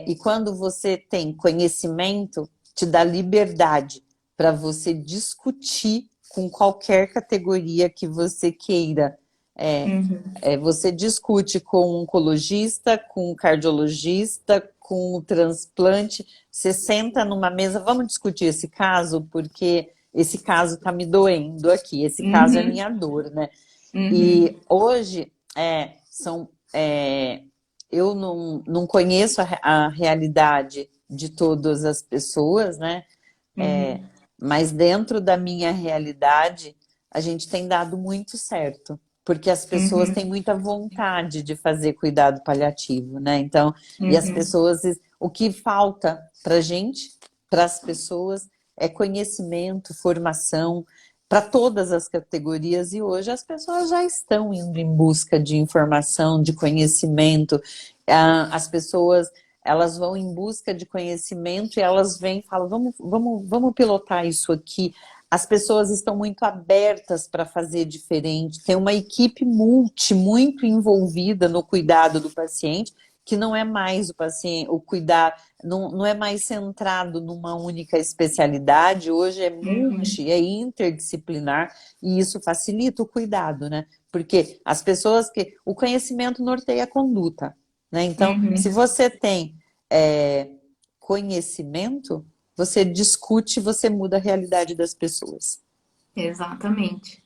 [SPEAKER 2] e quando você tem conhecimento, te dá liberdade para você discutir com qualquer categoria que você queira.
[SPEAKER 1] uhum,
[SPEAKER 2] Você discute com o oncologista, com o cardiologista, com o transplante, você senta numa mesa, vamos discutir esse caso, porque esse caso está me doendo aqui, esse caso é
[SPEAKER 1] uhum,
[SPEAKER 2] minha dor, né?
[SPEAKER 1] uhum,
[SPEAKER 2] E hoje, são, eu não conheço a realidade de todas as pessoas, né?
[SPEAKER 1] uhum,
[SPEAKER 2] Mas dentro da minha realidade, a gente tem dado muito certo, porque as pessoas
[SPEAKER 1] uhum,
[SPEAKER 2] têm muita vontade de fazer cuidado paliativo, né? Então, e as
[SPEAKER 1] uhum,
[SPEAKER 2] pessoas, o que falta para a gente, para as pessoas, é conhecimento, formação, para todas as categorias, e hoje as pessoas já estão indo em busca de informação, de conhecimento, as pessoas elas vão em busca de conhecimento e elas vêm e falam, vamos pilotar isso aqui. As pessoas estão muito abertas para fazer diferente. Tem uma equipe muito envolvida no cuidado do paciente, que não é mais o paciente, o cuidar, não é mais centrado numa única especialidade, hoje é
[SPEAKER 1] uhum,
[SPEAKER 2] multi, é interdisciplinar, e isso facilita o cuidado, né? Porque as pessoas que. O conhecimento norteia a conduta, né? Então, se
[SPEAKER 1] uhum.
[SPEAKER 2] você tem conhecimento, você discute, você muda a realidade das pessoas.
[SPEAKER 1] Exatamente.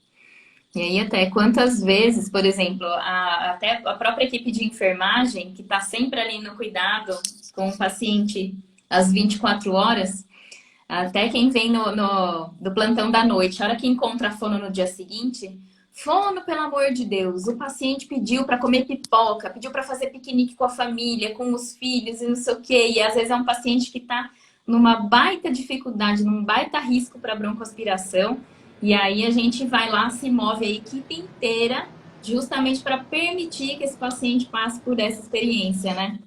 [SPEAKER 1] E aí, até quantas vezes, por exemplo, até a própria equipe de enfermagem, que está sempre ali no cuidado com o paciente às 24 horas, até quem vem do plantão da noite, a hora que encontra a fono no dia seguinte, fono, pelo amor de Deus, o paciente pediu para comer pipoca, pediu para fazer piquenique com a família, com os filhos e não sei o quê, e às vezes é um paciente que está numa baita dificuldade, num baita risco para broncoaspiração, e aí a gente vai lá, se move a equipe inteira, justamente para permitir que esse paciente passe por essa experiência, né?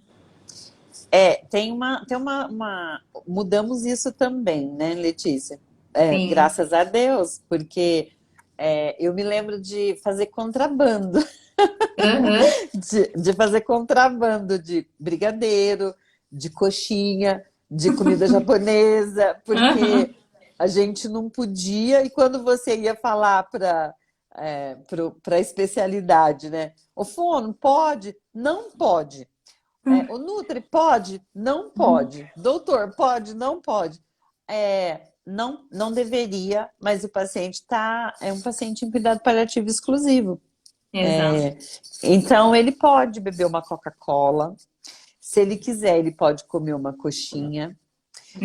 [SPEAKER 2] Mudamos isso também, né, Letícia?
[SPEAKER 1] Sim.
[SPEAKER 2] Graças a Deus, porque eu me lembro de fazer contrabando,
[SPEAKER 1] Aham.
[SPEAKER 2] de fazer contrabando de brigadeiro, de coxinha, de comida japonesa,
[SPEAKER 1] Aham.
[SPEAKER 2] porque a gente não podia, e quando você ia falar para a especialidade, né? O fono pode? Não pode. O Nutri pode? Não pode. Doutor, pode? Não pode. Não deveria, mas o paciente é um paciente em cuidado paliativo exclusivo.
[SPEAKER 1] Exato.
[SPEAKER 2] Então, ele pode beber uma Coca-Cola. Se ele quiser, ele pode comer uma coxinha.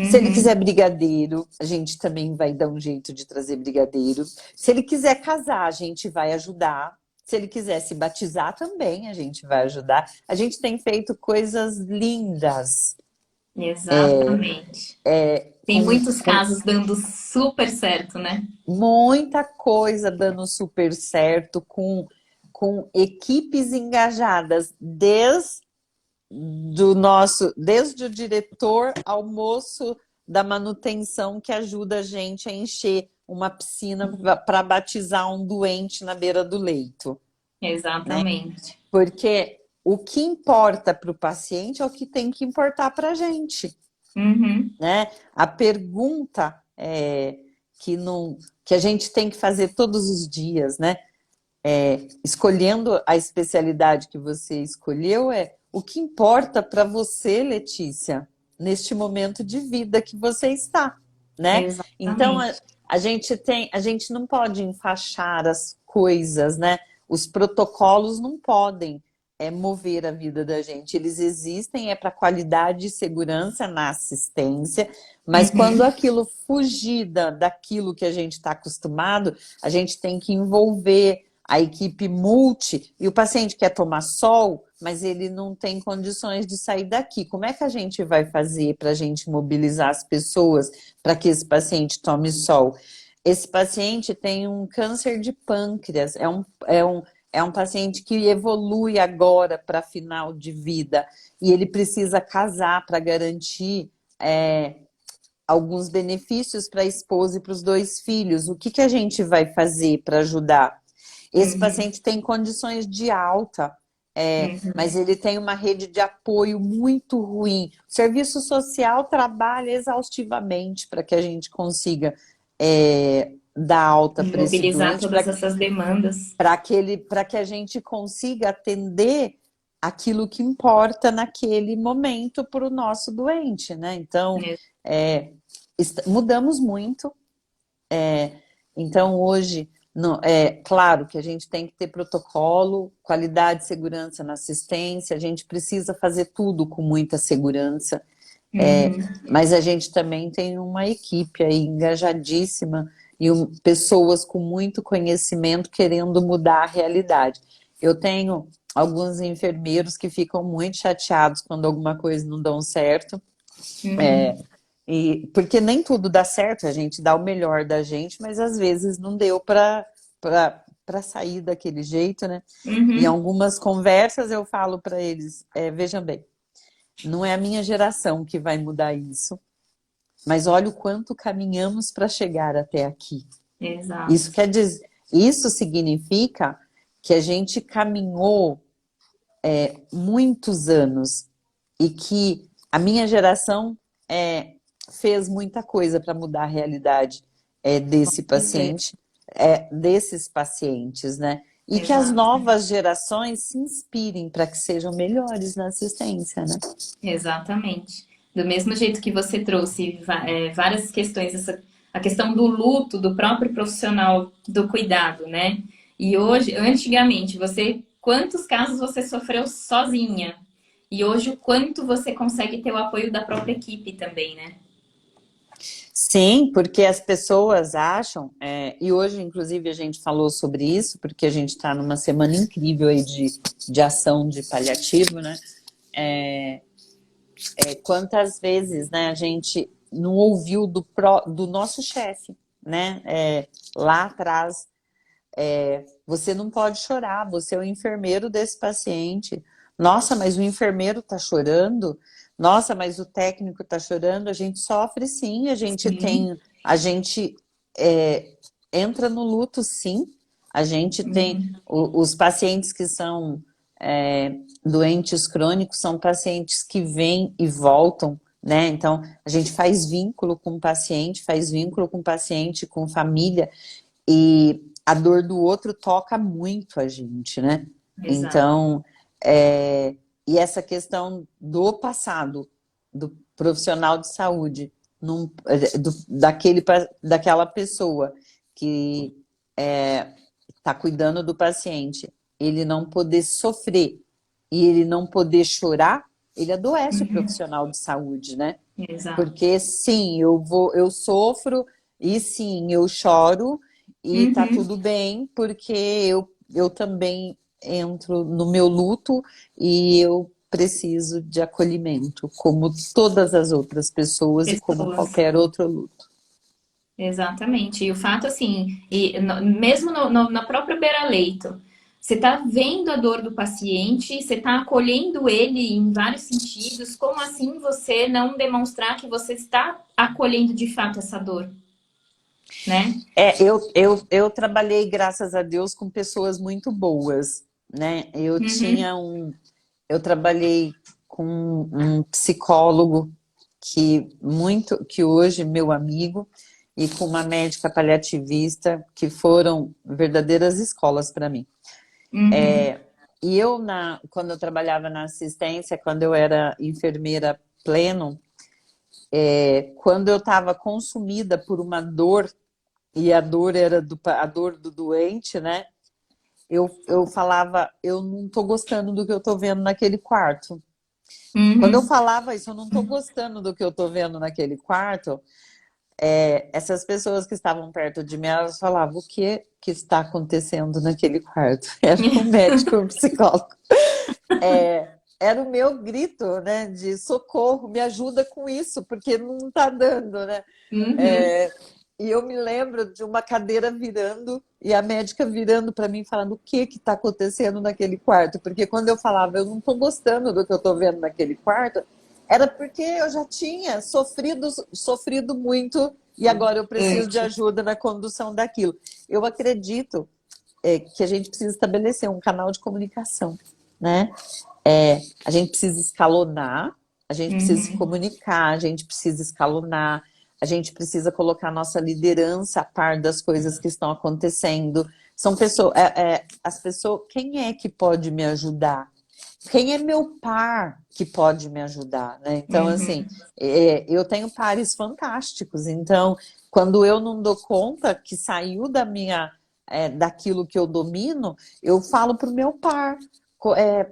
[SPEAKER 2] Se ele quiser
[SPEAKER 1] Uhum.
[SPEAKER 2] brigadeiro, a gente também vai dar um jeito de trazer brigadeiro. Se ele quiser casar, a gente vai ajudar. Se ele quiser se batizar também, a gente vai ajudar. A gente tem feito coisas lindas,
[SPEAKER 1] Exatamente. Tem muitos
[SPEAKER 2] com
[SPEAKER 1] casos dando super certo, né?
[SPEAKER 2] muita coisa dando super certo, com equipes engajadas, desde o diretor ao moço da manutenção que ajuda a gente a encher uma piscina para batizar um doente na beira do leito, né?
[SPEAKER 1] Exatamente.
[SPEAKER 2] Porque o que importa para o paciente é o que tem que importar para a gente,
[SPEAKER 1] Uhum.
[SPEAKER 2] né? A pergunta que, não, que a gente tem que fazer todos os dias, né? escolhendo a especialidade que você escolheu, o que importa para você, Letícia, neste momento de vida que você está, né? Então,
[SPEAKER 1] Exatamente.
[SPEAKER 2] a gente não pode enfaixar as coisas, né? Os protocolos não podem mover a vida da gente. Eles existem para qualidade e segurança na assistência, mas quando
[SPEAKER 1] Uhum.
[SPEAKER 2] aquilo fugir daquilo que a gente está acostumado, a gente tem que envolver a equipe multi, e o paciente quer tomar sol, mas ele não tem condições de sair daqui. Como é que a gente vai fazer para a gente mobilizar as pessoas para que esse paciente tome sol? Esse paciente tem um câncer de pâncreas, é um paciente que evolui agora para final de vida, e ele precisa casar para garantir alguns benefícios para a esposa e para os 2 filhos. O que, que a gente vai fazer para ajudar? Esse
[SPEAKER 1] Uhum.
[SPEAKER 2] paciente tem condições de alta, mas
[SPEAKER 1] Uhum.
[SPEAKER 2] ele tem uma rede de apoio muito ruim. O serviço social trabalha exaustivamente para que a gente consiga dar alta para esse
[SPEAKER 1] Mobilizar
[SPEAKER 2] doente,
[SPEAKER 1] todas essas demandas.
[SPEAKER 2] para que a gente consiga atender aquilo que importa naquele momento para o nosso doente, né? Então, é, mudamos muito. Então, hoje, é claro que a gente tem que ter protocolo, qualidade e segurança na assistência, a gente precisa fazer tudo com muita segurança,
[SPEAKER 1] Uhum.
[SPEAKER 2] mas a gente também tem uma equipe aí engajadíssima e pessoas com muito conhecimento querendo mudar a realidade. Eu tenho alguns enfermeiros que ficam muito chateados quando alguma coisa não dá certo,
[SPEAKER 1] Uhum.
[SPEAKER 2] porque nem tudo dá certo, a gente dá o melhor da gente, mas às vezes não deu para sair daquele jeito, né? Em
[SPEAKER 1] Uhum.
[SPEAKER 2] algumas conversas eu falo para eles, vejam bem, não é a minha geração que vai mudar isso, mas olha o quanto caminhamos para chegar até aqui. Isso
[SPEAKER 1] Exato.
[SPEAKER 2] quer dizer, isso significa que a gente caminhou muitos anos e que a minha geração fez muita coisa para mudar a realidade
[SPEAKER 1] Com
[SPEAKER 2] desse
[SPEAKER 1] certeza.
[SPEAKER 2] paciente, desses pacientes, né? E que as
[SPEAKER 1] Exato.
[SPEAKER 2] novas gerações se inspirem para que sejam melhores na assistência, né?
[SPEAKER 1] Exatamente. Do mesmo jeito que você trouxe várias questões, a questão do luto do próprio profissional do cuidado, né? E hoje, antigamente, quantos casos você sofreu sozinha? E hoje, o quanto você consegue ter o apoio da própria equipe também, né?
[SPEAKER 2] Sim, porque as pessoas acham, e hoje, inclusive, a gente falou sobre isso, porque a gente está numa semana incrível aí de ação de paliativo, né? Quantas vezes, né, a gente não ouviu do nosso chefe, né? Lá atrás, você não pode chorar, você é o enfermeiro desse paciente. Nossa, mas o enfermeiro está chorando? Nossa, mas o técnico está chorando? A gente sofre sim,
[SPEAKER 1] Sim.
[SPEAKER 2] a gente é, entra no luto sim. A gente tem
[SPEAKER 1] Uhum.
[SPEAKER 2] os pacientes que são doentes crônicos, são pacientes que vêm e voltam, né? Então, a gente faz vínculo com o paciente, faz vínculo com o paciente, com família, e a dor do outro toca muito a gente, né?
[SPEAKER 1] Exato.
[SPEAKER 2] Então, e essa questão do passado, do profissional de saúde, daquela pessoa que está cuidando do paciente, ele não poder sofrer e ele não poder chorar, ele adoece o
[SPEAKER 1] Uhum.
[SPEAKER 2] profissional de saúde, né?
[SPEAKER 1] Exato.
[SPEAKER 2] Porque sim, eu sofro e sim, eu choro e tá
[SPEAKER 1] Uhum.
[SPEAKER 2] tudo bem, porque eu também entro no meu luto e eu preciso de acolhimento, como todas as outras pessoas e como
[SPEAKER 1] Pessoas.
[SPEAKER 2] qualquer outro luto.
[SPEAKER 1] Exatamente. E o fato, assim, mesmo na própria beira-leito, você está vendo a dor do paciente, você está acolhendo ele em vários sentidos. Como assim você não demonstrar que você está acolhendo de fato essa dor, né?
[SPEAKER 2] Eu trabalhei, graças a Deus, com pessoas muito boas, né?
[SPEAKER 1] Uhum.
[SPEAKER 2] Eu trabalhei com um psicólogo que hoje é meu amigo, e com uma médica paliativista, que foram verdadeiras escolas para mim.
[SPEAKER 1] Uhum.
[SPEAKER 2] E eu, quando eu trabalhava na assistência, quando eu era enfermeira pleno, quando eu estava consumida por uma dor, e a dor era a dor do doente, né? Eu falava, eu não estou gostando do que eu estou vendo naquele quarto. Quando eu
[SPEAKER 1] Uhum.
[SPEAKER 2] falava isso, eu não estou gostando do que eu estou vendo naquele quarto, essas pessoas que estavam perto de mim, elas falavam, o que está acontecendo naquele quarto? Era um médico, um psicólogo. Era o meu grito, né, de socorro, me ajuda com isso, porque não está dando, né?
[SPEAKER 1] Uhum.
[SPEAKER 2] É, e eu me lembro de uma cadeira virando e a médica virando para mim falando o que está acontecendo naquele quarto. Porque quando eu falava, eu não estou gostando do que eu estou vendo naquele quarto, era porque eu já tinha sofrido muito e agora eu preciso de
[SPEAKER 1] Antes.
[SPEAKER 2] ajuda na condução daquilo. Eu acredito que a gente precisa estabelecer um canal de comunicação, né? A gente precisa escalonar, a gente precisa se
[SPEAKER 1] Uhum.
[SPEAKER 2] comunicar, a gente precisa escalonar, a gente precisa colocar nossa liderança a par das coisas que estão acontecendo. São pessoas, as pessoas, quem é que pode me ajudar? Quem é meu par que pode me ajudar, né? Então, assim,
[SPEAKER 1] Uhum.
[SPEAKER 2] eu tenho pares fantásticos. Então, quando eu não dou conta que saiu daquilo que eu domino, eu falo para o meu par.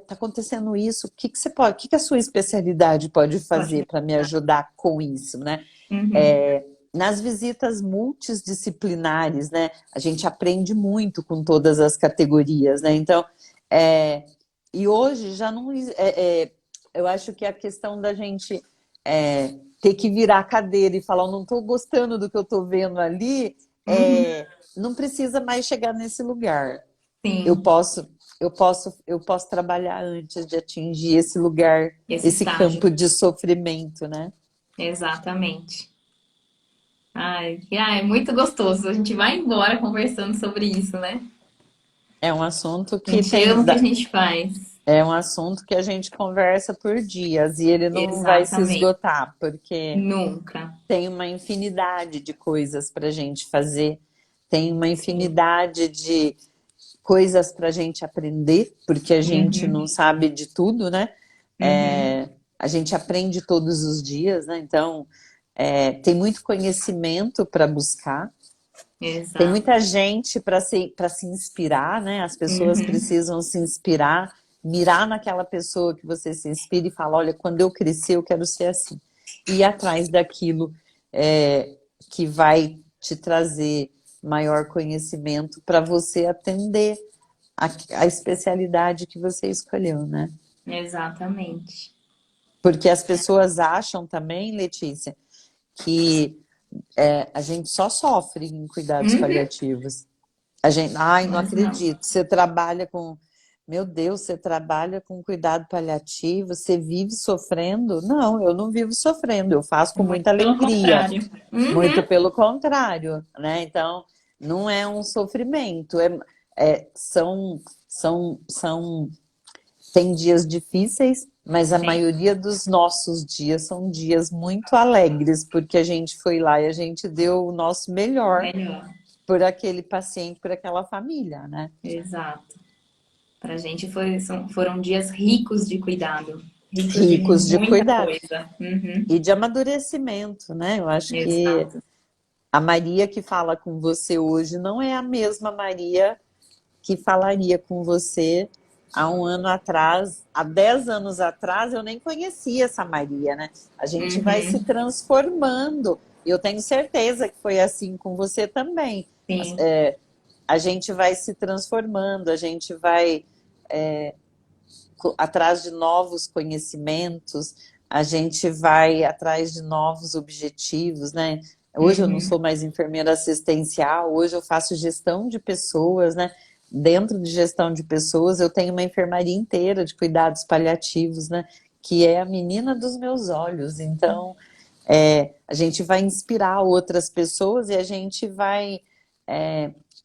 [SPEAKER 2] Tá acontecendo isso, o que a sua especialidade pode
[SPEAKER 1] Pode
[SPEAKER 2] fazer
[SPEAKER 1] me
[SPEAKER 2] para me
[SPEAKER 1] ajudar.
[SPEAKER 2] ajudar com isso, né?
[SPEAKER 1] Uhum.
[SPEAKER 2] É, nas visitas multidisciplinares, né, a gente aprende muito com todas as categorias, né? Então, é, e hoje já não. Eu acho que a questão da gente ter que virar a cadeira e falar, eu não estou gostando do que eu estou vendo ali,
[SPEAKER 1] Uhum.
[SPEAKER 2] não precisa mais chegar nesse lugar. Eu
[SPEAKER 1] Sim,
[SPEAKER 2] posso, eu posso trabalhar antes de atingir esse lugar,
[SPEAKER 1] esse
[SPEAKER 2] esse
[SPEAKER 1] estágio.
[SPEAKER 2] campo de sofrimento, né?
[SPEAKER 1] Exatamente. É muito gostoso. A gente vai embora conversando sobre isso, né?
[SPEAKER 2] É um assunto
[SPEAKER 1] A
[SPEAKER 2] que
[SPEAKER 1] gente ama o que a gente faz.
[SPEAKER 2] é um assunto que a gente conversa por dias e ele não vai se
[SPEAKER 1] Exatamente.
[SPEAKER 2] esgotar, porque
[SPEAKER 1] Nunca.
[SPEAKER 2] tem uma infinidade de coisas para a gente fazer, tem uma
[SPEAKER 1] Sim.
[SPEAKER 2] infinidade de coisas para a gente aprender, porque a gente
[SPEAKER 1] Uhum.
[SPEAKER 2] não sabe de tudo, né?
[SPEAKER 1] Uhum.
[SPEAKER 2] A gente aprende todos os dias, né? Então, tem muito conhecimento para buscar, tem
[SPEAKER 1] Exato.
[SPEAKER 2] muita gente para se inspirar, né? As pessoas
[SPEAKER 1] Uhum.
[SPEAKER 2] precisam se inspirar, mirar naquela pessoa que você se inspira e falar, olha, quando eu crescer eu quero ser assim. E ir atrás daquilo que vai te trazer maior conhecimento para você atender a especialidade que você escolheu, né?
[SPEAKER 1] Exatamente.
[SPEAKER 2] Porque as pessoas acham também, Letícia, que a gente só sofre em cuidados
[SPEAKER 1] Uhum.
[SPEAKER 2] paliativos. A gente, ai, não
[SPEAKER 1] Mas não.
[SPEAKER 2] acredito. Você trabalha com, meu Deus, você trabalha com cuidado paliativo, você vive sofrendo? Não, eu não vivo sofrendo, eu faço com
[SPEAKER 1] Muito
[SPEAKER 2] muita
[SPEAKER 1] pelo
[SPEAKER 2] alegria,
[SPEAKER 1] contrário.
[SPEAKER 2] muito
[SPEAKER 1] Uhum.
[SPEAKER 2] pelo contrário, né? Então, não é um sofrimento, são tem dias difíceis, mas a
[SPEAKER 1] Tem.
[SPEAKER 2] maioria dos nossos dias são dias muito alegres, porque a gente foi lá e a gente deu o nosso melhor
[SPEAKER 1] Melhor.
[SPEAKER 2] por aquele paciente, por aquela família, né?
[SPEAKER 1] Exato. Pra gente foram dias ricos de cuidado. Ricos de
[SPEAKER 2] Ricos de
[SPEAKER 1] muita
[SPEAKER 2] cuidado
[SPEAKER 1] coisa. Uhum.
[SPEAKER 2] e de amadurecimento, né? Eu acho que
[SPEAKER 1] Exato.
[SPEAKER 2] a Maria que fala com você hoje não é a mesma Maria que falaria com você há um ano atrás, há 10 anos atrás, eu nem conhecia essa Maria, né? A gente vai se
[SPEAKER 1] Uhum.
[SPEAKER 2] transformando. E eu tenho certeza que foi assim com você também.
[SPEAKER 1] Sim.
[SPEAKER 2] A gente vai se transformando, a gente vai atrás de novos conhecimentos, a gente vai atrás de novos objetivos, né? Hoje eu não
[SPEAKER 1] Uhum.
[SPEAKER 2] sou mais enfermeira assistencial, hoje eu faço gestão de pessoas, né? Dentro de gestão de pessoas, eu tenho uma enfermaria inteira de cuidados paliativos, né? Que é a menina dos meus olhos. Então, a gente vai inspirar outras pessoas e a gente vai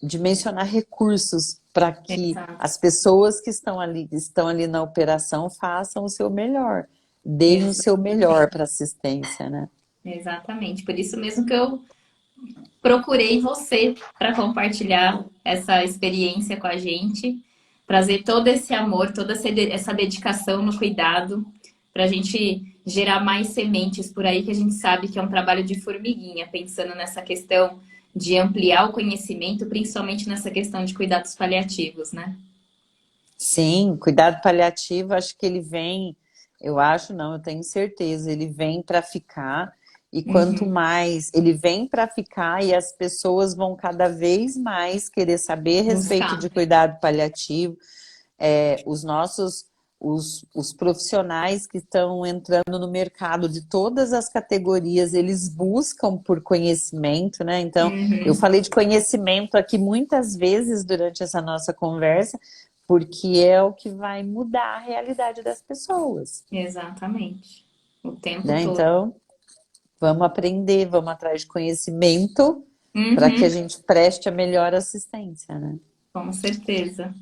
[SPEAKER 2] dimensionar recursos para que
[SPEAKER 1] Exato.
[SPEAKER 2] as pessoas que estão ali na operação façam o seu melhor, deem o seu melhor
[SPEAKER 1] Exatamente.
[SPEAKER 2] para assistência, né?
[SPEAKER 1] Exatamente. Por isso mesmo que eu procurei você para compartilhar essa experiência com a gente, trazer todo esse amor, toda essa dedicação no cuidado, para a gente gerar mais sementes por aí, que a gente sabe que é um trabalho de formiguinha, pensando nessa questão de ampliar o conhecimento, principalmente nessa questão de cuidados paliativos, né?
[SPEAKER 2] Sim, cuidado paliativo, acho que ele vem, eu acho não, eu tenho certeza, ele vem para ficar e quanto
[SPEAKER 1] Uhum.
[SPEAKER 2] mais ele vem para ficar e as pessoas vão cada vez mais querer saber a respeito
[SPEAKER 1] Buscar.
[SPEAKER 2] de cuidado paliativo, os nossos, os profissionais que estão entrando no mercado de todas as categorias, eles buscam por conhecimento, né? Então, eu
[SPEAKER 1] Uhum.
[SPEAKER 2] falei de conhecimento aqui muitas vezes durante essa nossa conversa, porque é o que vai mudar a realidade das pessoas,
[SPEAKER 1] Exatamente. O tempo
[SPEAKER 2] né?
[SPEAKER 1] todo.
[SPEAKER 2] Então, vamos aprender, vamos atrás de conhecimento para que a
[SPEAKER 1] Uhum.
[SPEAKER 2] gente preste a melhor assistência, né?
[SPEAKER 1] Com certeza.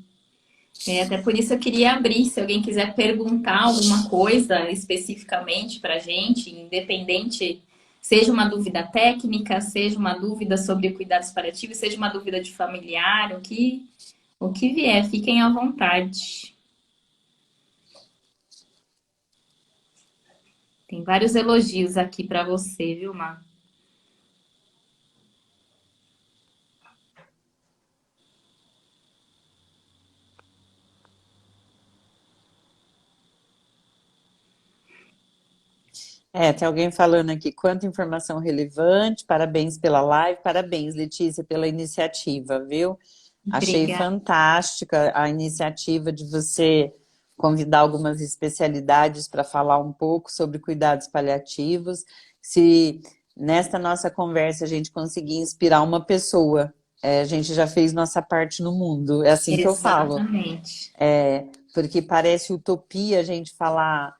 [SPEAKER 1] Até por isso eu queria abrir, se alguém quiser perguntar alguma coisa especificamente para a gente, independente, seja uma dúvida técnica, seja uma dúvida sobre cuidados paliativos, seja uma dúvida de familiar, o que vier, fiquem à vontade. Tem vários elogios aqui para você, viu, Má?
[SPEAKER 2] Tem alguém falando aqui, quanta informação relevante, parabéns pela live, parabéns, Letícia, pela iniciativa, viu? Achei
[SPEAKER 1] Obrigada.
[SPEAKER 2] fantástica a iniciativa de você convidar algumas especialidades para falar um pouco sobre cuidados paliativos. Se nesta nossa conversa a gente conseguir inspirar uma pessoa, a gente já fez nossa parte no mundo, é assim que eu falo.
[SPEAKER 1] Exatamente.
[SPEAKER 2] Porque parece utopia a gente falar.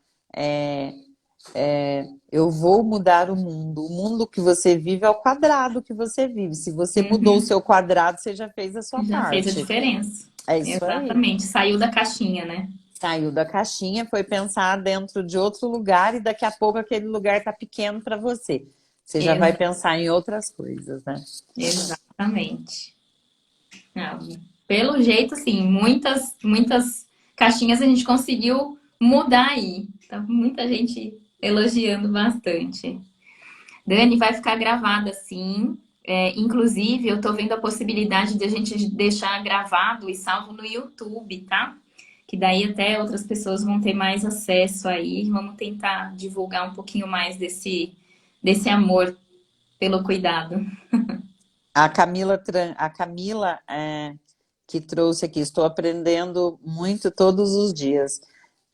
[SPEAKER 2] é, eu vou mudar o mundo. O mundo que você vive é o quadrado que você vive. Se você mudou o
[SPEAKER 1] Uhum.
[SPEAKER 2] seu quadrado, você já fez a sua
[SPEAKER 1] Já fez a
[SPEAKER 2] parte.
[SPEAKER 1] diferença.
[SPEAKER 2] É isso aí.
[SPEAKER 1] Exatamente. Saiu da caixinha, né?
[SPEAKER 2] Saiu da caixinha, foi pensar dentro de outro lugar e daqui a pouco aquele lugar está pequeno para você. Você já vai
[SPEAKER 1] Ex-
[SPEAKER 2] pensar em outras coisas, né?
[SPEAKER 1] Exatamente. Não, pelo jeito, sim, muitas caixinhas a gente conseguiu mudar aí. Tá muita gente elogiando bastante. Dani, vai ficar gravada sim. Inclusive, eu tô vendo a possibilidade de a gente deixar gravado e salvo no YouTube, tá? Que daí até outras pessoas vão ter mais acesso aí. Vamos tentar divulgar um pouquinho mais desse amor pelo cuidado.
[SPEAKER 2] A Camila que trouxe aqui, estou aprendendo muito todos os dias.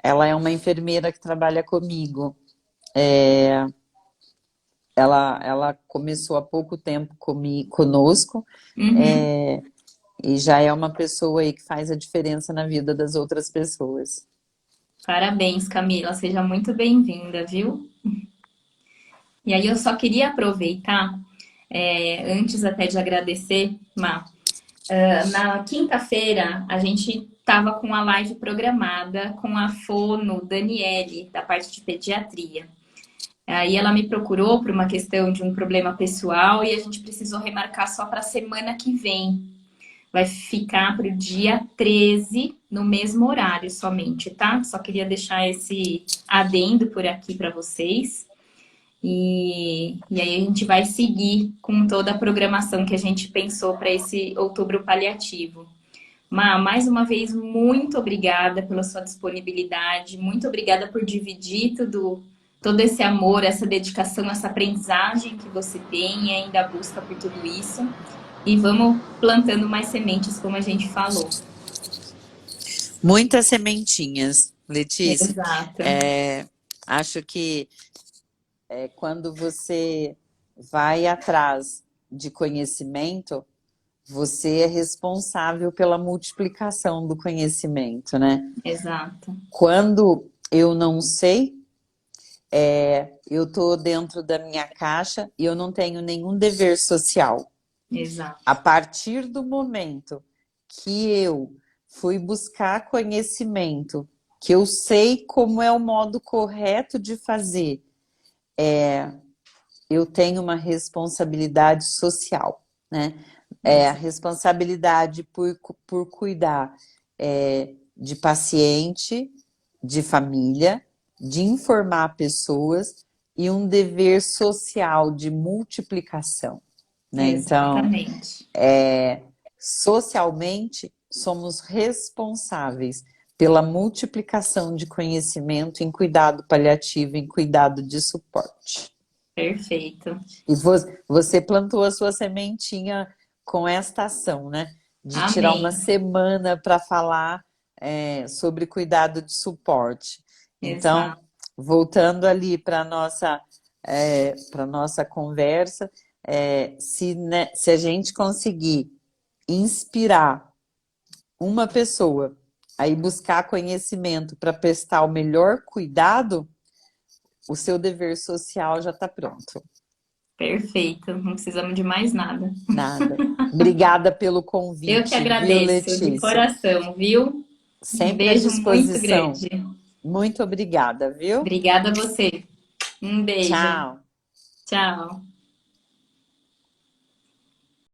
[SPEAKER 2] Ela é uma enfermeira que trabalha comigo. Ela começou há pouco tempo conosco,
[SPEAKER 1] Uhum.
[SPEAKER 2] é, e já é uma pessoa aí que faz a diferença na vida das outras pessoas.
[SPEAKER 1] Parabéns, Camila. Seja muito bem-vinda, viu? E aí eu só queria aproveitar, antes até de agradecer, Má, na quinta-feira a gente estava com a live programada com a fono Daniele, da parte de pediatria. Aí ela me procurou por uma questão de um problema pessoal e a gente precisou remarcar só para a semana que vem. Vai ficar para o dia 13, no mesmo horário somente, tá? Só queria deixar esse adendo por aqui para vocês. E aí a gente vai seguir com toda a programação que a gente pensou para esse outubro paliativo. Má, mais uma vez, muito obrigada pela sua disponibilidade, muito obrigada por dividir todo esse amor, essa dedicação, essa aprendizagem que você tem e ainda busca por tudo isso. E vamos plantando mais sementes, como a gente falou.
[SPEAKER 2] Muitas sementinhas, Letícia.
[SPEAKER 1] Exato.
[SPEAKER 2] Acho que quando você vai atrás de conhecimento, você é responsável pela multiplicação do conhecimento, né?
[SPEAKER 1] Exato.
[SPEAKER 2] Quando eu não sei, eu estou dentro da minha caixa e eu não tenho nenhum dever social. A
[SPEAKER 1] Exato.
[SPEAKER 2] partir do momento que eu fui buscar conhecimento, que eu sei como é o modo correto de fazer, eu tenho uma responsabilidade social, né? A responsabilidade por cuidar de paciente, de família, de informar pessoas e um dever social de multiplicação, né? Então,
[SPEAKER 1] Exatamente.
[SPEAKER 2] socialmente, somos responsáveis pela multiplicação de conhecimento em cuidado paliativo, em cuidado de suporte.
[SPEAKER 1] Perfeito.
[SPEAKER 2] E você plantou a sua sementinha com esta ação, né? De tirar uma
[SPEAKER 1] Amém.
[SPEAKER 2] semana para falar sobre cuidado de suporte. Então,
[SPEAKER 1] Exato.
[SPEAKER 2] voltando ali para para nossa conversa, se a gente conseguir inspirar uma pessoa a ir buscar conhecimento para prestar o melhor cuidado, o seu dever social já está pronto.
[SPEAKER 1] Perfeito. Não precisamos de mais nada.
[SPEAKER 2] Nada. Obrigada pelo
[SPEAKER 1] Eu que
[SPEAKER 2] convite, viu,
[SPEAKER 1] agradeço de
[SPEAKER 2] Letícia?
[SPEAKER 1] coração, viu? Um
[SPEAKER 2] Sempre à
[SPEAKER 1] beijo muito
[SPEAKER 2] disposição.
[SPEAKER 1] grande.
[SPEAKER 2] Muito obrigada, viu?
[SPEAKER 1] Obrigada a você. Um beijo.
[SPEAKER 2] Tchau.
[SPEAKER 1] Tchau.